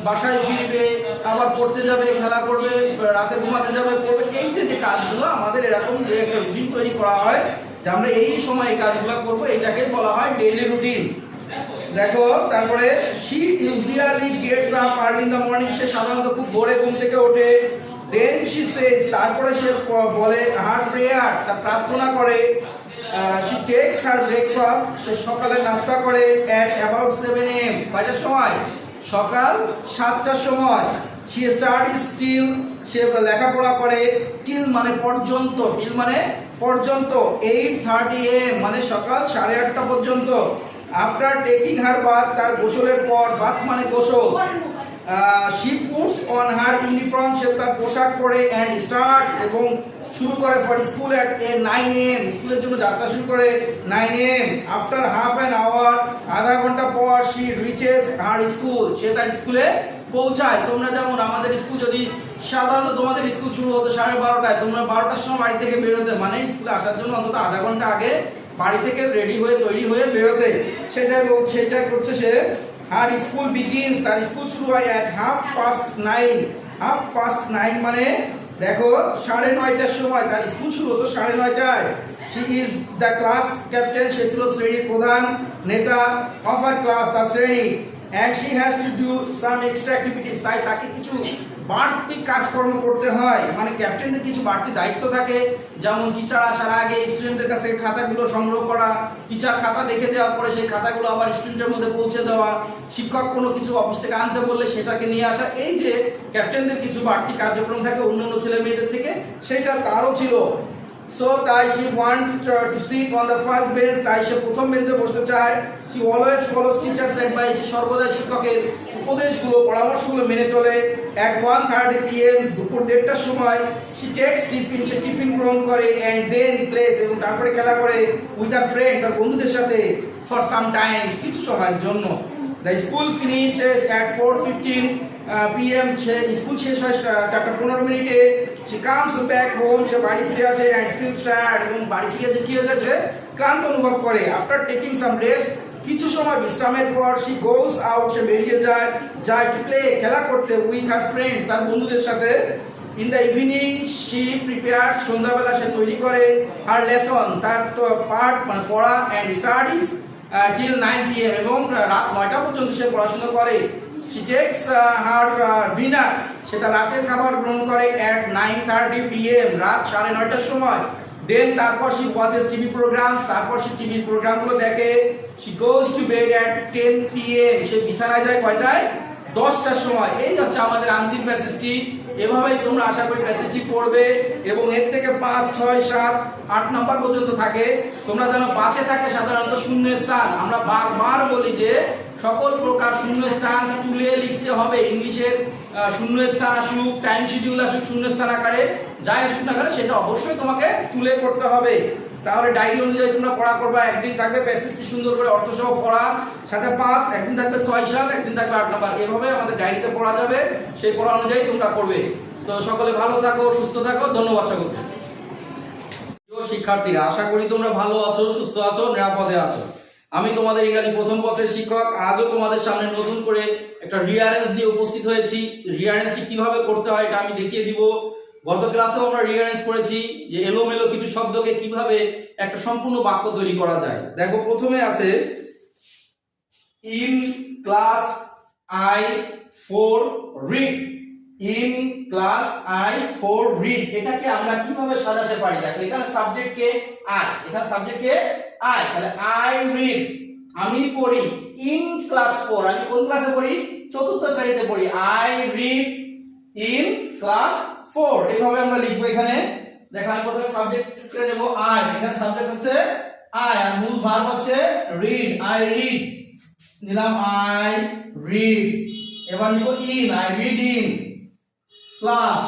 বাসায় ফিরবে আবার পড়তে যাবে খেলা করবে রাতে ঘুমাতে যাবে পড়বে। এই যে কাজগুলো আমাদের এরকম যে একটা রুটিন তৈরি করা হয় যে আমরা এই সময় এই কাজগুলো করবো এটাকে বলা হয় ডেইলি রুটিন। দেখো তারপরে she usually gets up early in the morning সে সাধারণত খুব ভোরে ঘুম থেকে ওঠে দেন শি সেজ, তারপরে সে বলে হার প্রেয়ার, তার প্রার্থনা করে। শি টেকস হার ব্রেকফাস্ট, সে সকালে নাস্তা করে এট অ্যাবাউট 7 AM, কয়টার সময়? সকাল 7টার সময়। শি স্টাডিজ টিল, সে লেখাপড়া করে। টিল মানে পর্যন্ত, টিল মানে পর্যন্ত। 8:30 AM মানে সকাল 8:30 পর্যন্ত। আফটার টেকিং হার বাথ, তার গোসলের পর, বাথ মানে গোসল। She puts on her uniform, সে তার পোশাক পরে এন্ড স্টার্টস এবং শুরু করে ফর স্কুল এট 9 AM, স্কুলের জন্য যাত্রা শুরু করে 9 AM। After half an hour, আধা ঘন্টা পর, শি রিচেস হার স্কুল, সে তার স্কুলে পৌঁছায়। তোমরা যেমন আমাদের স্কুল যদি সাধারণত তোমাদের স্কুল শুরু হতো 12:30টায়, তোমরা 12টার সময় বাড়ি থেকে বেরোতে, মানে স্কুলে আসার জন্য অন্তত আধা ঘন্টা আগে বাড়ি থেকে রেডি হয়ে তৈরি হয়ে বেরোতে। সেটাই করছে সে। হার স্কুল বিগিনস, তার স্কুল শুরু হয় এট 9:30। 9:30 মানে দেখো 9:30টার সময় তার স্কুল শুরু হতো 9:30টায়। She is the class captain, সে ছিল শ্রেণীর প্রধান নেতা। অফ হার ক্লাস, তার শ্রেণী। and she has to do some extra activities, তাই তাকে কিছু বাড়তি কাজকর্ম করতে হয়, মানে ক্যাপ্টেনের কিছু বাড়তি দায়িত্ব থাকে। যেমন টিচার আসার আগে স্টুডেন্টদের কাছ থেকে খাতাগুলো সংগ্রহ করা, টিচার খাতা দেখে দেওয়ার পরে সেই খাতাগুলো আবার স্টুডেন্টের মধ্যে পৌঁছে দেওয়া, শিক্ষক কোনো কিছু অফিস থেকে আনতে বললে সেটাকে নিয়ে আসা। এই যে ক্যাপ্টেনদের কিছু বাড়তি কার্যক্রম থাকে অন্যান্য ছেলে মেয়েদের থেকে, সেটা তারও ছিল। সো তাই she wants to sit on the first bench, তাই সে প্রথম বেঞ্চে বসতে চায়। she always follows teacher's advice, সে সর্বদা শিক্ষকের উপদেশগুলো পরামর্শগুলো মেনে চলে। at 1:30 PM, দুপুর 1:30টার সময় she takes tiffin, say tiffin গ্রহণ করে and then plays, এবং তারপরে খেলা করে with her friend, তার বন্ধুদের সাথে for some time, কিছু সময়ের জন্য। the school finishes at 4:15 PM, say school শেষ হয় 4:15 she comes back home, সে বাড়ি ফিরে আসে and feels tired, এবং বাড়ি ফিরে এসে কি হয়ে যাচ্ছে? ক্লান্ত অনুভব করে। after taking some rest, কিছু সময় বিশ্রামের পর she goes out, সে বেরিয়ে যায় to play, খেলা করতে with her friends, তার বন্ধুদের সাথে। in the evening she prepares, সন্ধ্যাবেলা সে তৈরি করে her lesson, তার তো পাঠ মানে পড়া and studies till 9 PM, এবং রাত 9টা পর্যন্ত সে পড়াশোনা করে। she takes her dinner, সেটা রাতের খাবার গ্রহণ করে at 9:30 PM, রাত 9:30টার সময়। দেন তারপর she watches TV programs, তারপর সে টিভি প্রোগ্রামগুলো দেখে। she goes to bed at 10 PM, সে বিছানায় যায় কয়টায়? 10টার সময়। এই হচ্ছে আমাদের আনসিন প্যাসেজটি। এভাবেই তোমরা আশা করি প্যাসেজটি পড়বে, এবং এর থেকে 5, 6, 7, 8 নাম্বার পর্যন্ত থাকে। তোমরা জানো 5-এ থাকে সাধারণত শূন্য স্থান। আমরা বারবার বলি যে সকল প্রকার শূন্য স্থান তুলে লিখতে হবে। ইংলিশের শূন্য স্থান আসুক, টাইম শিডিউল আসুক, শূন্য স্থান আকারে যাই আসুক না কেন, সেটা অবশ্যই তোমাকে তুলে করতে হবে। তাহলে ডায়েরি অনুযায়ী তোমরা পড়া করবা। একদিন থাকবে প্যাসেজটি সুন্দর করে অর্থ সহ পড়া, সাথে 5, একদিন থাকবে 6 সাল, একদিন থাকবে 8 নাম্বার। এভাবে আমাদের ডায়েরিতে পড়া যাবে, সেই পড়া অনুযায়ী তোমরা করবে। তো সকলে ভালো থাকো, সুস্থ থাকো, ধন্যবাদ সকলকে। প্রিয় শিক্ষার্থীরা, আশা করি তোমরা ভালো আছো, সুস্থ আছো, নিরাপদে আছো। আমি তোমাদের ইংরেজি প্রথম পত্রের শিক্ষক। আজও তোমাদের সামনে নতুন করে একটা রিয়ারেন্স নিয়ে উপস্থিত হয়েছি। রিয়ারেন্সটি কিভাবে করতে হয় এটা আমি দেখিয়ে দিব। গত ক্লাসেও আমরা রিয়ারেন্স করেছি যে এলোমেলো কিছু শব্দকে কিভাবে একটা সম্পূর্ণ বাক্য তৈরি করা যায়। দেখো প্রথমে আছে in class I for read. In class I for read, এটাকে আমরা কিভাবে সাজাতে পারি? দেখো এখানে সাবজেক্ট কে আই, এখানে সাবজেক্ট কে আই, তাহলে আই রিড, আমি পড়ি। ইন ক্লাস 4, আমি কোন ক্লাসে পড়ি? 4র্থ শ্রেণীতে পড়ি। আই রিড ইন ক্লাস 4, এইভাবে আমরা লিখবো। এখানে দেখো আমি প্রথমে সাবজেক্ট করে নেব আই, এখানে সাবজেক্ট হচ্ছে আই আর মূল ভার্ব হচ্ছে রিড। আই রিড নিলাম, আই রিড। এবার নিব in, I read in class,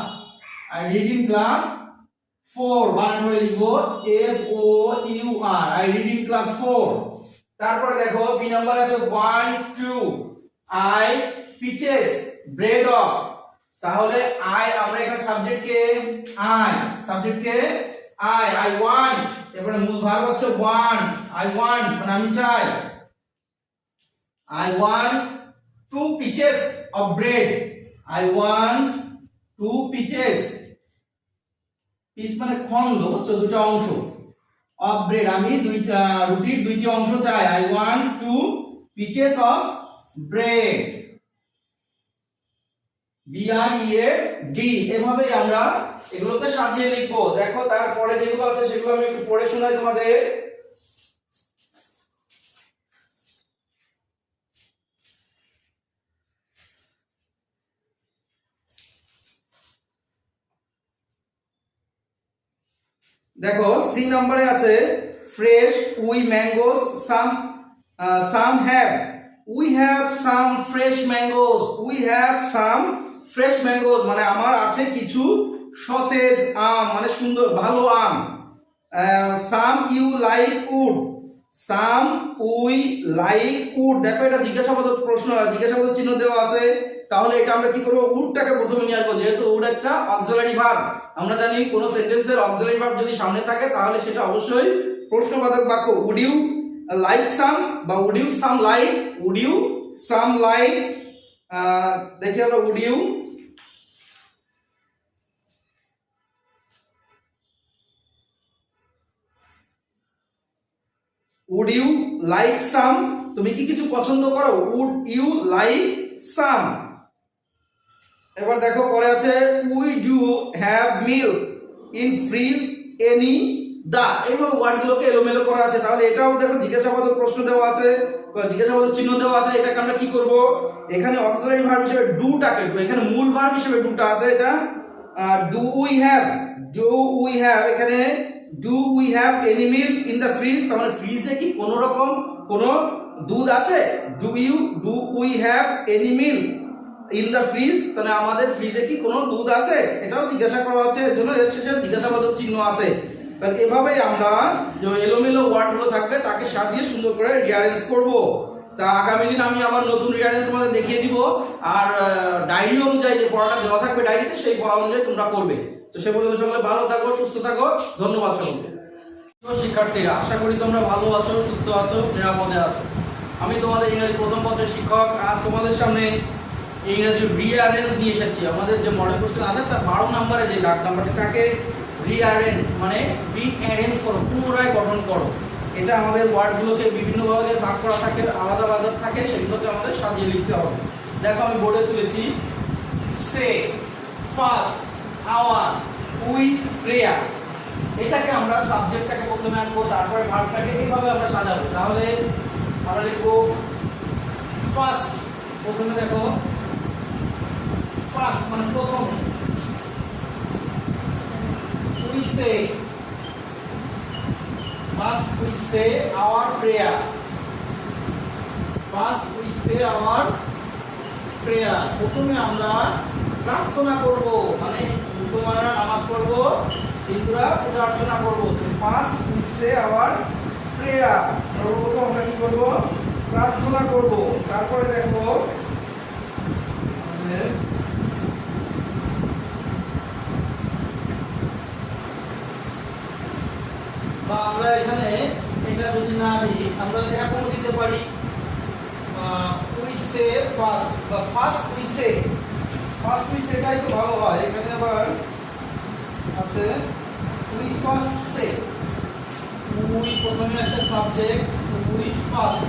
I read in class 4, বানান হয়ে লিখবো FOUR, I read in class 4। তারপরে দেখো বি নাম্বার আছে 1, 2, আই পিচেস ব্রেড অফ। তাহলে আই, আমরা এখানে সাবজেক্টকে আই, সাবজেক্টকে আই ওয়ান্ট, এবারে মূল ভার্ব হচ্ছে ওয়ান্ট। আই ওয়ান্ট মানে আমি চাই। I want 2 pieces of bread, I want 2 pieces, piece মানে খণ্ড, হচ্ছে দুটো অংশ, অফ ব্রেড, আমি দুইটা রুটির 2টি অংশ চাই। I want 2 pieces of bread। BREAD এভাবেই আমরা এগুলোকে সাজিয়ে লিখবো। দেখো তারপরে যেগুলো আছে সেগুলো আমি একটু পড়ে শোনাই তোমাদের। দেখো সি নম্বরে আছে fresh we mangoes some have we have some fresh mangoes we have some fresh mangoes মানে আমার আছে কিছু সতেজ আম মানে সুন্দর ভালো আম। Some you like would some we like would দেখো এটা জিজ্ঞাসাবাদক প্রশ্ন জিজ্ঞাসাবাদক চিহ্ন দেওয়া আছে তাহলে এটা আমরা কি করব উডটাকে প্রথমে নিয়ে আসবো যেহেতু উড একটা অক্সিলারি ভার্ব আমরা জানি কোন সেন্টেন্সের অক্সিলারি ভার্ব যদি সামনে থাকে তাহলে সেটা অবশ্যই প্রশ্নবাচক বাক্য। উড ইউ লাইক সাম বা উড ইউ সাম লাইক দেখি আমরা would you would you like some তুমি কি কিছু পছন্দ করো would you like some। এবার দেখো পরে আছে we do have milk in fridge any the এইভাবে ওয়ার্ডগুলোকে এলোমেলো করা আছে তাহলে এটাও দেখো জিজ্ঞাসাবাদক প্রশ্ন দেওয়া আছে জিজ্ঞাসাবাদক চিহ্ন দেওয়া আছে এটাকে আমরা কি করব এখানে অক্সিলারি ভার্ব হিসেবে do টাকে এখানে মূল ভার্ব হিসেবে do টা আছে এটা do we have এখানে do we have any milk in the fridge তাহলে ফ্রিজে কি কোন রকম কোন দুধ আছে do we have any milk in the fridge তাহলে আমাদের ফ্রিজে কি কোনো দুধ আছে এটাও জিজ্ঞাসা করা হচ্ছে এজন্য এর শেষে জিজ্ঞাসাবাদক চিহ্ন আছে। তাহলে এভাবেই আমরা যে এলোমেলো ওয়ার্ডগুলো থাকবে তাকে সাজিয়ে সুন্দর করে রিঅ্যারেঞ্জ করব। তা আগামী দিন আমি আবার নতুন রিঅ্যারেঞ্জ তোমাদের দেখিয়ে দিব আর ডায়েরি অনুযায়ী যে পড়াটা দেওয়া থাকবে ডায়েরিতে সেই পড়া অনুযায়ী তোমরা করবে। তো সে পর্যন্ত সকলে ভালো থাকো সুস্থ থাকো ধন্যবাদ সকলকে। শিক্ষার্থীরা আশা করি তোমরা ভালো আছো সুস্থ আছো নিরাপদে আছো। আমি তোমাদের ইংরেজি প্রথম পত্রের শিক্ষক আজ তোমাদের সামনে ইংরেজি রিঅ্যারেঞ্জ নিয়ে এসেছি। আমাদের যে মডেল কোশ্চেন আছে তার 12 নম্বরে যে ডাক নাম্বারটি থাকে রিঅ্যারেঞ্জ মানে রিঅ্যারেঞ্জ করো পুনরায় গঠন করো। এটা আমাদের ওয়ার্ডগুলোকে বিভিন্ন ভাগে ভাগ করা থাকে আলাদা আলাদা থাকে সেগুলোকে আমাদের সাজিয়ে লিখতে হবে। দেখো আমি বোর্ডে তুলেছি সে ফার্স্ট আওয়ার উই প্রেয়ার এটাকে আমরা সাবজেক্টটাকে প্রথমে আনবো তারপরে ভার্বটাকে এইভাবে আমরা সাজাবো। তাহলে আমরা লিখবো ফার্স্ট প্রথমে দেখো ফার্স্ট মানে প্রথমে we say first we say our prayer first we say our prayer প্রথমে আমরা প্রার্থনা করব মানে মুসলমানরা নামাজ পড়বো হিন্দুরা পূজা অর্চনা করবো। First we say our prayer সর্বপ্রথম আমরা কি করব প্রার্থনা করব। তারপরে দেখো বা আমরা এখানে এটা যদি না দিই আমরা এখনো দিতে পারি উই সে ফার্স্ট বা ফার্স্ট উই সেটাই তো ভালো হয়। এখানে আবার আছে উই ফার্স্ট সে উই প্রথমে আছে subject we first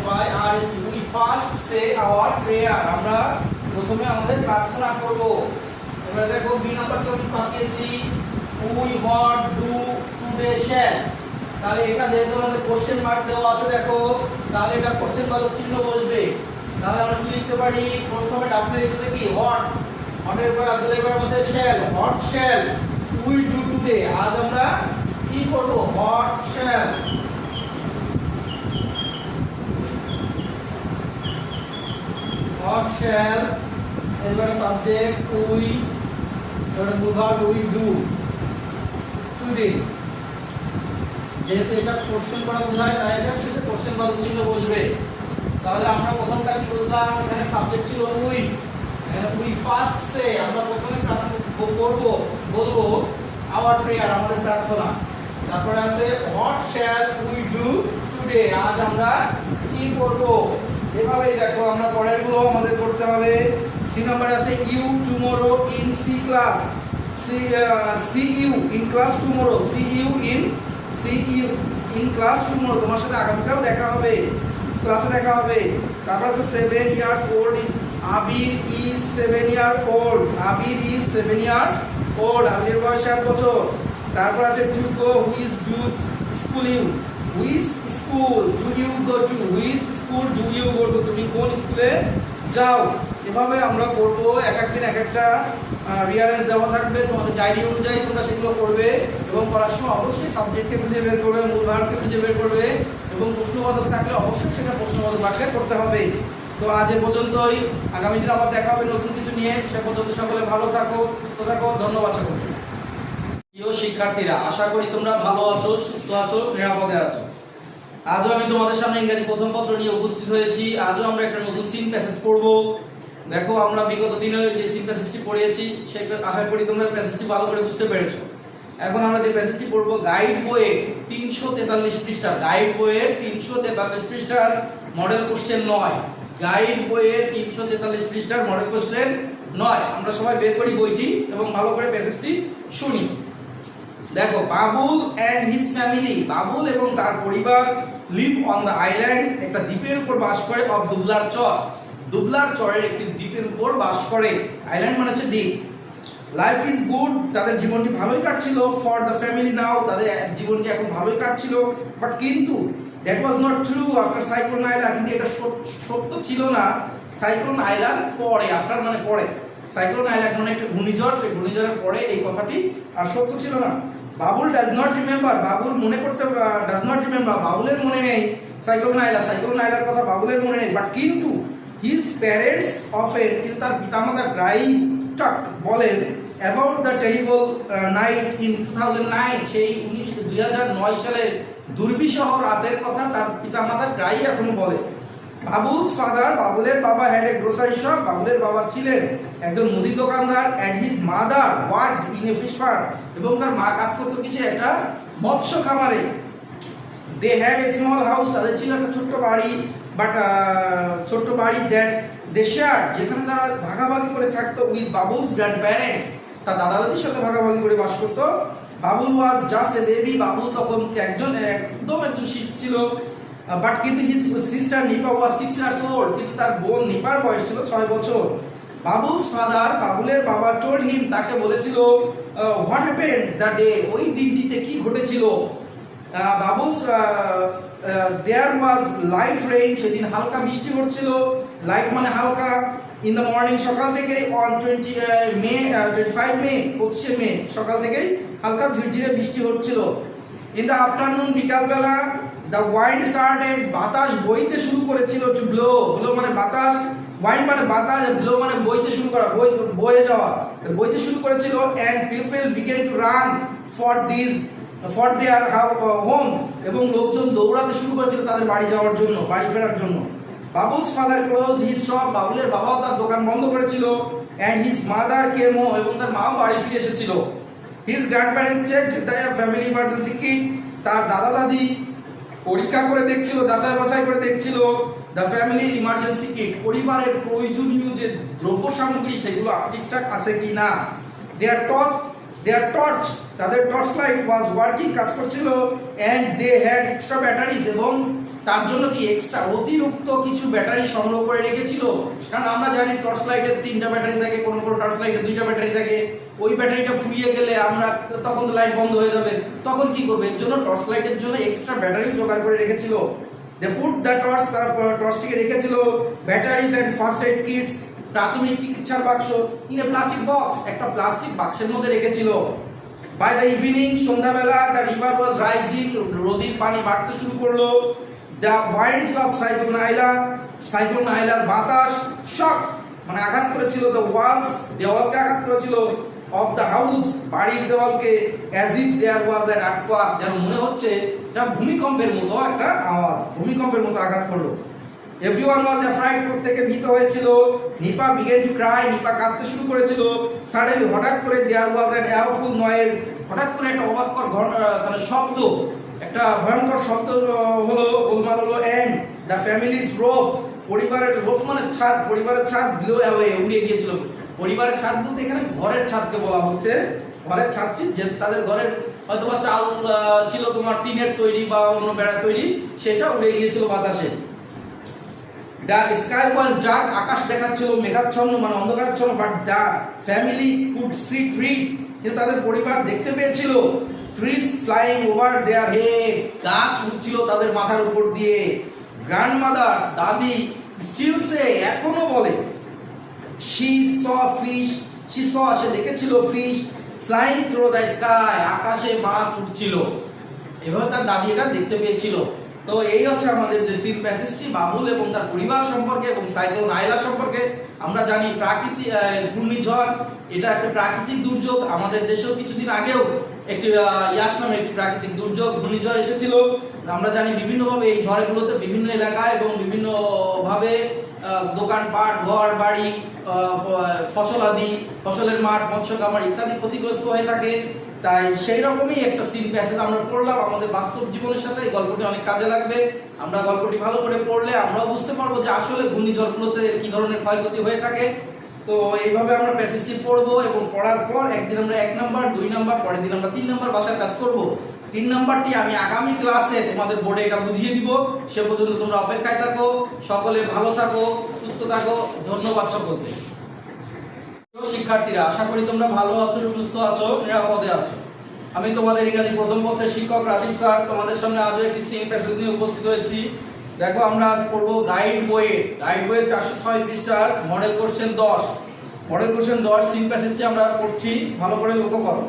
FIRST we first say our prayer আমরা প্রথমে আমাদের প্রার্থনা করব। এবারে দেখো বি নাম্বারটি আমি পাঠিয়েছি we what do today shall তাহলে এটা যেহেতু আমাদের কোশ্চেন মার্ক দেওয়া আছে দেখো তাহলে এটা কোশ্চেন বাচক চিহ্ন বসবে। তাহলে আমরা কি লিখতে পারি প্রথমে ডাব্লিউ এসেছে কি হোয়াট হোয়াটের পর অক্সিলারি ভার্ব আছে shall what shall we do today আজ আমরা কি করব হোয়াট শ্যাল এবারে সাবজেক্ট উই এবারে ভার্ব উই ডু টুডে যেহেতু এটা কোশ্চেন করা বোঝায় তাই এটা শেষে কোশ্চেন বাচক চিহ্ন বসবে। তাহলে আমরা প্রথমটা কি বললাম এখানে সাবজেক্ট ছিল উই এখানে উই ফার্স্ট সে আমরা প্রথমে বলবো আওয়ার প্রেয়ার আমাদের প্রার্থনা। তারপরে আছে what shall we do today আজ আমরা কি করব। এভাবেই দেখো আমরা পরের গুলো আমাদের করতে হবে। সি নাম্বারে আছে you tomorrow in see class see you in class tomorrow see you in class tomorrow, তোমার সাথে আগামীকাল দেখা হবে, ক্লাসে দেখা হবে। তারপর আছে 7 years old is Abir is 7 year old, Abir is 7 years old, আবিরের বয়স 7 বছর। তারপর আছে to go, which do school you, which school do you go to, which school do you go to, তুমি কোন স্কুলে যাও। এভাবে আমরা করব, এক এক দিন এক একটা রিয়ারেন্স দেওয়া থাকবে, তোমাদের ডায়েরি অনুযায়ী তোমরা সেগুলো করবে এবং করার সময় অবশ্যই সাবজেক্টকে খুঁজে বের করবে, মূল ভার্বকে খুঁজে বের করবে এবং প্রশ্নবোধক থাকলে অবশ্যই সেটা প্রশ্নবোধক বাক্যে করতে হবে। তো আজ এ পর্যন্তই, আগামী দিন আবার দেখা হবে নতুন কিছু নিয়ে। সে পর্যন্ত সকলে ভালো থাকো, সুস্থ থাকো, ধন্যবাদ সকলকে। প্রিয় শিক্ষার্থীরা, আশা করি তোমরা ভালো আছো, সুস্থ আছো, নিরাপদে আছো। আজও আমি তোমাদের সামনে ইংরেজি প্রথম পত্র নিয়ে উপস্থিত হয়েছি। আজও আমরা একটা নতুন সিন প্যাসেজ পড়ব। দেখো, আমরা বিগত দিনে যে সিন প্যাসেজটি পড়িয়েছি সেই আশা করি তোমরা প্যাসেজটি ভালো করে বুঝতে পেরেছো। এখন আমরা যে প্যাসেজটি পড়ব, গাইড বইয়ের 343 পৃষ্ঠা, গাইড বইয়ের 343 পৃষ্ঠার মডেল কোশ্চেন 9, গাইড বইয়ের 343 পৃষ্ঠার মডেল কোশ্চেন 9। আমরা সবাই বের করি বইটি এবং ভালো করে প্যাসেজটি শুনি। দেখো, Babul and his family, Babul এবং তার পরিবার লিভ অন দ্য আইল্যান্ড, একটা দ্বীপের উপর বাস করে, অফ দুবলার চর, দুবলার চরের একটি দ্বীপের উপর বাস করে। আইল্যান্ড মানে হচ্ছে দ্বীপ। লাইফ ইজ গুড, তাদের জীবনটি ভালোই কাটছিল। ফর দ্য ফ্যামিলি নাও, তাদের জীবনটি এখন ভালোই কাটছিল। বাট কিন্তু that was not true after cyclone Aila, কিন্তু এটা সত্য ছিল না সাইক্লোন আইলার পরে। আফটার মানে পরে, সাইক্লোন আইলা মানে একটা ঘূর্ণিঝড়, সেই ঘূর্ণিঝড়ের পরে এই কথাটি আর সত্য ছিল না। Babul does not remember, Babul মনে করতে, ডাজ নট রিমেম্বার, বাবুলের মনে নেই সাইক্লোন আইলা, সাইক্লোন আইলার কথা বাবুলের মনে নেই। বাট কিন্তু হিজ প্যারেন্টস অফেন, কিন্তু তার পিতামাতা প্রায়ই টক বলেন about the terrible night in 2009, সেই 2009 সালের দুর্বিষহ রাতের কথা তার পিতামাতা প্রায়ই এখনো বলে। বাবুলস ফাদার, বাবুলের বাবা হ্যাড এ গ্রোসারি শপ, বাবুলের বাবা ছিলেন একজন মুদি দোকানদার। And his mother worked in a fish farm, এবং তার মা কাজ করতো কিসে, একটা মৎস্য খামারে। They had a small house, তাদের ছিল একটা ছোট্ট বাড়ি, বাট ছোট্ট বাড়ি দ্যাট দে শেয়ার, যেখানে তারা ভাগাভাগি করে থাকতো উইথ বাবুলস গ্র্যান্ড প্যারেন্টস, তার দাদা দাদির সাথে ভাগাভাগি করে বাস করতো। Babul was just a baby, Babul তখন একজন শিশু ছিল। বাট কিন্তু হিজ সিস্টার নিপা ওয়াজ 6 years old, কিন্তু তার বোন নিপার বয়স ছিল 6 বছর। বাবুলস ফাদার, বাবুলের বাবা টোল্ড হিম, তাকে বলেছিল হোয়াট হ্যাপেন্ড দ্য ডে, ওই দিনটিতে কি ঘটেছিল। বাবুলস দেয়ার ওয়াজ লাইট রেইন, সেদিন হালকা বৃষ্টি হচ্ছিল। লাইট মানে হালকা। ইন দ্য মর্নিং, সকাল থেকে। অন 25 মে 25 মে সকাল থেকেই হালকা ঝিরঝিরে বৃষ্টি হচ্ছিল। ইন দ্য আফটারনুন, বিকালবেলা। দ্য ওয়াইন্ড স্টার্টেড, বাতাস বইতে শুরু করেছিল। টু ব্লো, ব্লো মানে বাতাস, ওয়াইন্ড মানে বাতাস, ব্লো মানে বইতে শুরু করা, বয়ে যাওয়া, বইতে শুরু করেছিল। And people began to run for their home, এবং লোকজন দৌড়াতে শুরু করেছিল তাদের বাড়ি যাওয়ার জন্য, বাড়ি ফেরার জন্য। Babul's father closed his shop, বাবুলের বাবাও তার দোকান বন্ধ করেছিল। And his mother came home, এবং তার মাও বাড়ি ফিরে এসেছিল। His grandparents checked the family emergency kit, তার দাদা দাদি পরীক্ষা করে দেখছিল, যাচাই বাছাই করে দেখছিল দ্য ফ্যামিলি ইমার্জেন্সি কিট, পরিবারের প্রয়োজনীয় যে দ্রব্য সামগ্রী সেগুলো ঠিকঠাক আছে কি না। দেয়ার টর্চ, তাদের টর্চ লাইট ওয়াজ ওয়ার্কিং, কাজ করছিল। And they had extra batteries, এবং তার জন্য কি এক্সট্রা অতিরিক্ত কিছু ব্যাটারি সংগ্রহ করে রেখেছিল। কারণ আমরা জানি টর্চ লাইটের 3টা ব্যাটারি থাকে, কোনো টর্চ লাইটে 2টা ব্যাটারি থাকে। ওই ব্যাটারিটা ফুরিয়ে গেলে আমরা তখন তো লাইট বন্ধ হয়ে যাবে, তখন কি করবে, এর জন্য টর্চ লাইটের জন্য এক্সট্রা ব্যাটারি জোগাড় করে রেখেছিল। দে পুট দ্য টর্চ, তারা টর্চটিকে রেখেছিল। Batteries and first aid kits, প্রাথমিক চিকিৎসার বাক্স, ইন এ প্লাস্টিক বক্স, একটা প্লাস্টিক বাক্সের মধ্যে রেখেছিল। বাই দ্য ইভিনিং, সন্ধ্যাবেলা, দ্য রিভার ওয়াজ রাইজিং, নদীর পানি বাড়তে শুরু করলো। The winds of cyclone Aila, cyclone আইলার বাতাস, শক মানে আঘাত করেছিল। দ্য ওয়ালস, দেওয়ালকে আঘাত করেছিল। অফ দ্য হাউস, বাড়ির দেওয়ালকে। As if there was an earthquake, যেন মনে হচ্ছে এটা ভূমিকম্পের মতো একটা আওয়াজ, ভূমিকম্পের মতো আঘাত করলো। এভরিওয়ান ওয়াজ অ্যাফ্রাইড, প্রত্যেকে ভীত হয়েছিল। Nipa began to cry, Nipa কাঁদতে শুরু করেছিল। সাডেনলি, হঠাৎ করে, দেয়ার ওয়াজ অ্যান অ্যাওফুল নয়েজ, হঠাৎ করে একটা অবাককর মানে শব্দ, একটা ভয়ঙ্কর শব্দ হলো, গোলমাল হলো। অ্যান্ড দ্য ফ্যামিলিজ রোফ, পরিবারের রোফ মানে ছাদ, পরিবারের ছাদ ব্লো অ্যাওয়ে, উড়িয়ে গিয়েছিল। পরিবারের ছাদ বলতে এখানে ঘরের ছাদকে বলা হচ্ছে। ঘরের ছাদ যেহেতু তাদের ঘরের হয়তোবা চাল ছিল তোমার টিনের তৈরি বা অন্য বেড়ার তৈরি, সেটা উড়ে গিয়েছিল বাতাসে। দ্য স্কাই ওয়াজ ডার্ক, আকাশ দেখাচ্ছিল মেঘাচ্ছন্ন মানে অন্ধকারাচ্ছন্ন, but the family could see trees, কিন্তু তাদের পরিবার দেখতে পেয়েছিল trees flying over their head, গাছ উড়ছিল তাদের মাথার উপর দিয়ে। গ্র্যান্ডমাদার দাদি স্টিল সে, এখনো বলে, she saw fish, সে দেখেছিল fish flying through the sky, আকাশে মাছ উঠছিল। এভাবে তার দাদি এটা দেখতে পেয়েছিল। তো এই হচ্ছে আমাদের যে সিন প্যাসেজটি বাবুল এবং তার পরিবার সম্পর্কে এবং সাইক্লোন আইলা সম্পর্কে। আমরা জানি প্রাকৃতিক ঘূর্ণিঝড় এটা একটা প্রাকৃতিক দুর্যোগ। আমাদের দেশেও কিছুদিন আগেও একটি ইয়াস নামে একটি প্রাকৃতিক দুর্যোগ ঘূর্ণিঝড় এসেছিল। আমরা জানি বিভিন্নভাবে এই ঝড়গুলোতে বিভিন্ন এলাকায় এবং বিভিন্নভাবে দোকানপাট, ঘর বাড়ি, ফসলাদি, ফসলের মাঠ, মৎস্য খামার ইত্যাদি ক্ষতিগ্রস্ত হয়ে থাকে। তাই সেই রকমই একটা সিন প্যাসেজ আমরা পড়লাম। আমাদের বাস্তব জীবনের সাথে এই গল্পটি অনেক কাজে লাগবে। আমরা গল্পটি ভালো করে পড়লে আমরাও বুঝতে পারবো যে আসলে ঘূর্ণিঝড়গুলোতে কি ধরনের ক্ষয়ক্ষতি হয়ে থাকে। তো এইভাবে আমরা প্যাসেজটি পড়বো এবং পড়ার পর একদিন আমরা 1 নাম্বার, 2 নাম্বার, পরের দিন আমরা 3 নাম্বার বাসার কাজ করব। 3 নাম্বারটি আমি আগামী ক্লাসে তোমাদের বোর্ডে এটা বুঝিয়ে দিব। সে পর্যন্ত তোমরা অপেক্ষায় থাকো। সকলে ভালো থাকো, সুস্থ থাকো। ধন্যবাদ সকলকে। শিক্ষার্থীরা, আশা করি তোমরা ভালো আছো, সুস্থ আছো, নিরাপদে আছো। আমি তোমাদের ইংরেজি প্রথম পত্রের শিক্ষক রাজীব স্যার তোমাদের সামনে আজও একটি সিন প্যাসেজ নিয়ে উপস্থিত হয়েছি। দেখো, আমরা আজ পড়বো গাইড বইয়ের 406 পৃষ্ঠার model question 10। Model question 10 seen প্যাসেজটি আমরা পড়ছি, ভালো করে লক্ষ্য করো।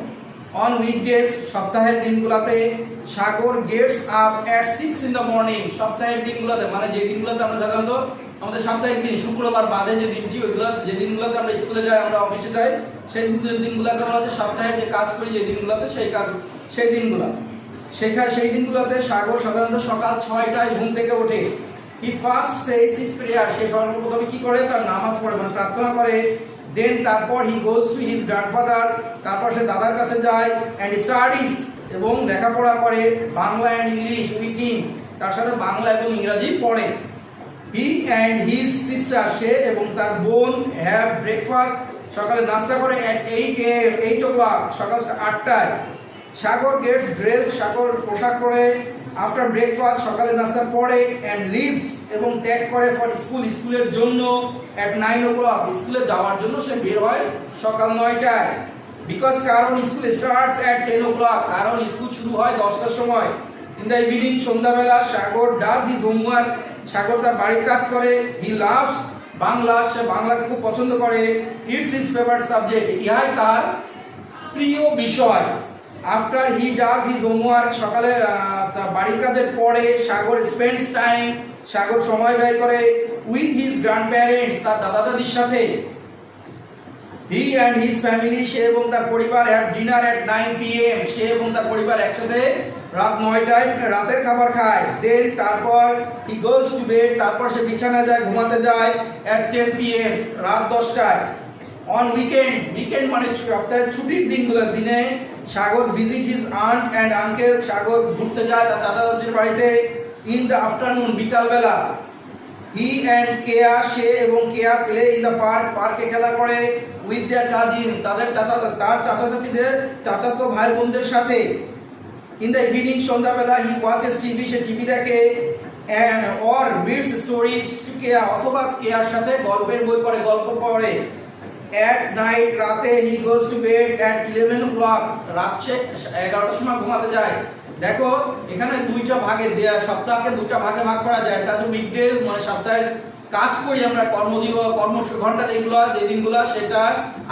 অন উইকডেজ, সপ্তাহের দিনগুলোতে, Sagar gets up at 6 in the morning। সপ্তাহের দিনগুলোতে মানে যে দিনগুলোতে আমরা সাধারণত আমাদের সাপ্তাহিক দিন শুক্রবার বাদে যে দিনটি, ওইগুলো যে দিনগুলোতে আমরা স্কুলে যাই, আমরা অফিসে যাই, সেই দিনগুলোকে বলা হচ্ছে সপ্তাহে যে কাজ করি যে দিনগুলোতে, সেই দিনগুলো। সেই দিনগুলোতে সাগর সাধারণত সকাল 6টায় ঘুম থেকে ওঠে। হি ফার্স্ট সেজ হিজ প্রেয়ার, সে সর্বপ্রথমে কি করে? তার নামাজ পড়ে মানে প্রার্থনা করে। দেন তারপর হি গোজ টু হিজ গ্র্যান্ডফাদার, তারপর সে দাদার কাছে যায়। অ্যান্ড স্টাডিজ, এবং লেখাপড়া করে। Bangla and English with him, তার সাথে বাংলা এবং ইংরেজি পড়ে। হি অ্যান্ড হিজ সিস্টার, সে এবং তার বোন, হ্যাভ ব্রেকফাস্ট, সকালে নাস্তা করে। অ্যাট 8 o'clock, সকাল 8টায়। সাগর গেটস ড্রেস, সাগর পোশাক পরে। আফটার ব্রেকফাস্ট, সকালে নাস্তা পরে। অ্যান্ড লিভস, এবং ত্যাগ করে। ফর স্কুল, স্কুলের জন্য। অ্যাট 9 o'clock, স্কুলে যাওয়ার জন্য সে বের হয় সকাল 9টায়। বিকজ, কারণ স্কুল স্টার্টস অ্যাট 10 o'clock, কারণ স্কুল শুরু হয় 10টার সময়। ইন দ্য ইভিনিং, সন্ধ্যাবেলা, সাগর ডাজ হিজ হোমওয়ার্ক, সাগর তার বাড়ির কাজ করে। হি লাভস বাংলা, সে বাংলাকে খুব পছন্দ করে। ইটস হিজ ফেভারিট সাবজেক্ট, ইহাই তার প্রিয় বিষয়। After he does his homework, সকালে তার বাড়ির কাজের পরে সাগর স্পেন্ডস টাইম, সাগর সময় ব্যয় করে। উইথ হিজ গ্র্যান্ড প্যারেন্টস, তার দাদা দাদির সাথে। হি অ্যান্ড হিজ ফ্যামিলি, সে এবং তার পরিবার। হ্যাভ ডিনার অ্যাট 9 PM, সে এবং তার পরিবার একসাথে রাত 9টায় রাতের খাবার খায়। দেন তারপর হি গোজ টু বেড, তারপর সে বিছানা যায়, ঘুমাতে যায়। অ্যাট 10 PM, রাত 10টায়। অন উইকেন্ড মানে সপ্তাহের ছুটির দিনে Sagar visit his aunt and uncle, Sagar ঘুরতে যায় তার চাচা চাচির বাড়িতে। ইন দ্য আফটারনুন, বিকালবেলা। হি অ্যান্ড কেয়া, সে এবং কেয়া প্লে ইন দ্য পার্ক, পার্কে খেলা করে। উইথ দেয়ার কাজিনস, তার চাচা চাচিদের চাচাতো ভাই বোনদের সাথে। ইন দ্য ইভিনিং, সন্ধ্যাবেলা। He watches TV, say TV দেখে। অর রিডস স্টোরিজ টু কেয়া, অথবা কেয়ার সাথে গল্পের বই পড়ে, গল্প পড়ে। অ্যাট নাইট, রাতে। He goes to bed at 11 o'clock, রাত 11টার সময় ঘুমাতে যায়। দেখো, এখানে দুইটা ভাগে সপ্তাহকে দুইটা ভাগে ভাগ করা যায়। একটা হচ্ছে উইকডেজ মানে সপ্তাহের কাজ করি আমরা, কর্ম ঘন্টা যেগুলো যে দিনগুলো সেটা।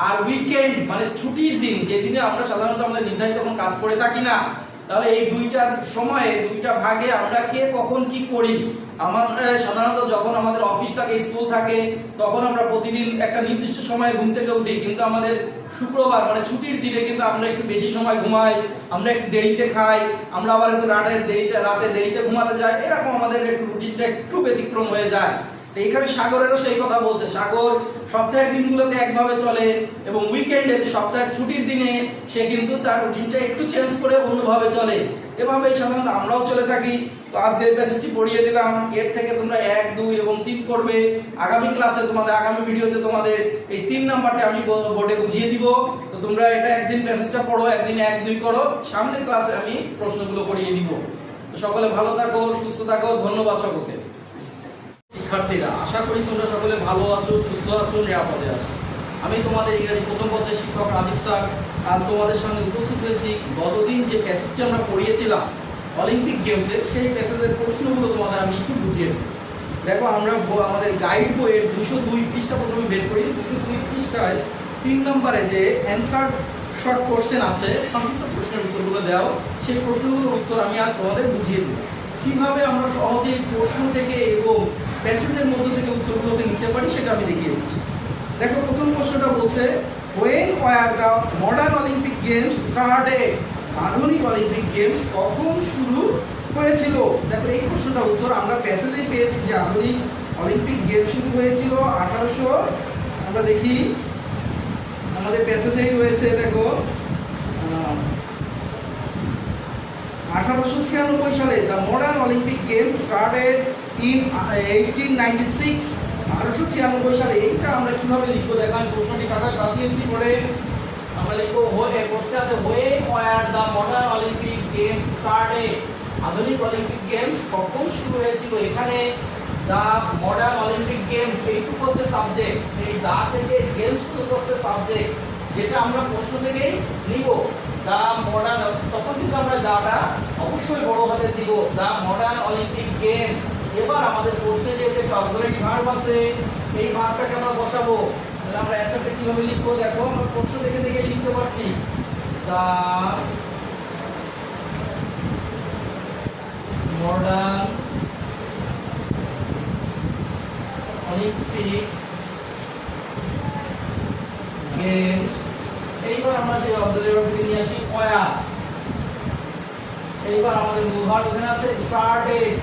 আর উইকেন্ড মানে ছুটির দিন, যে দিনে আমরা সাধারণত আমাদের নির্ধারিত কোনো কাজ করে থাকি না। তাহলে এই দুইটা সময়ে, দুইটা ভাগে আমরা কে কখন কি করি। আমাদের সাধারণত যখন আমাদের অফিস থাকে, স্কুল থাকে, তখন আমরা প্রতিদিন একটা নির্দিষ্ট সময়ে ঘুম থেকে উঠি। কিন্তু আমাদের শুক্রবার মানে ছুটির দিনে কিন্তু আমরা একটু বেশি সময় ঘুমাই, আমরা একটু দেরিতে খাই, আমরা আবার একটু রাতে দেরিতে ঘুমাতে যাই। এরকম আমাদের একটু রুটিনটা একটু ব্যতিক্রম হয়ে যায়। এইখানে সাগরেরও সেই কথা বলছে। সাগর সপ্তাহের দিনগুলোতে একভাবে চলে এবং উইকেন্ডে সপ্তাহের ছুটির দিনে সে কিন্তু তার রুটিনটা একটু চেঞ্জ করে অন্যভাবে চলে। এভাবেই সাধারণত আমরাও চলে থাকি। তো আজকে এই প্যাসেজটি পড়িয়ে দিলাম, এর থেকে তোমরা 1, 2 এবং 3 করবে। আগামী ক্লাসে তোমাদের আগামী ভিডিওতে তোমাদের এই 3 নাম্বারটা আমি বোর্ডে বুঝিয়ে দিব। তো তোমরা এটা একদিন প্যাসেজটা পড়ো, একদিন 1, 2 করো, সামনের ক্লাসে আমি প্রশ্নগুলো করিয়ে দিব। তো সকলে ভালো থাকো, সুস্থ থাকো, ধন্যবাদ সকলকে। শিক্ষার্থীরা, আশা করি তোমরা সকলে ভালো আছো, সুস্থ আছো, নিরাপদে আছো। আমি তোমাদের ইংরেজি প্রথম পত্রের শিক্ষক রাজীব স্যার আজ তোমাদের সামনে উপস্থিত হয়েছি। গতদিন যে প্যাসেজটি আমরা পড়িয়েছিলাম অলিম্পিক গেমসের, সেই প্যাসেজের প্রশ্নগুলো তোমাদের আমি একটু বুঝিয়ে দেব। দেখো, আমরা আমাদের গাইড বইয়ের 202 পৃষ্ঠা প্রথমে বের করি। 202 পৃষ্ঠায় 3 নম্বরে যে অ্যান্সার শর্ট কোশ্চেন আছে, সংক্ষিপ্ত প্রশ্নের উত্তরগুলো দাও, সেই প্রশ্নগুলোর উত্তর আমি আজ তোমাদের বুঝিয়ে দেব। কিভাবে আমরা সহজেই প্রশ্ন থেকে এবং প্যাসেজের মধ্য থেকে উত্তরগুলোকে নিতে পারি সেটা আমি দেখিয়ে দিচ্ছি। দেখো, প্রথম প্রশ্নটা বলছে, when were the modern Olympic Games started? আধুনিক অলিম্পিক গেমস কখন শুরু হয়েছিল? দেখো, এই প্রশ্নটার উত্তর আমরা প্যাসেজেই পেয়েছি যে আধুনিক অলিম্পিক গেম শুরু হয়েছিল 1800, আমরা দেখি আমাদের প্যাসেজেই রয়েছে। দেখো, 1896 সালে the modern Olympic games started in 1896। 1896 সালে। এইটা আমরা কিভাবে লিখবো? দেখো, আমি প্রশ্নটি কাটিয়েছি পরে আমরা লিখবো, প্রশ্ন আছে when were the modern Olympic Games started? আধুনিক অলিম্পিক গেমস কখন শুরু হয়েছিল? এখানে দ্য মডার্ন অলিম্পিক গেমস এইটুকু হচ্ছে সাবজেক্ট, এই দা থেকে গেমস পর্যন্ত হচ্ছে সাবজেক্ট, যেটা আমরা প্রশ্ন থেকেই নিব। দ্য মডার্ন, তখন কিন্তু আমরা দাটা অবশ্যই বড় হাতে দিব, দ্য মডার্ন অলিম্পিক গেমস। এবার আমাদের প্রশ্নে যে একটা অক্সিলারি ভার্ব আছে, এই ভার্বটাকে আমরা বসাবো। তাহলে আমরা অ্যান্সারটা কিভাবে লিখবো? দেখো, আমরা প্রশ্ন দেখে দেখে লিখতে পারছি, দ্য মডার্ন অলিম্পিক গেমস। এইবার আমরা যে অক্সিলারি ভার্বকে নিয়ে আসি, ওয়া। এইবার আমাদের মূল ভার্ব এখানে আছে স্টার্টেড,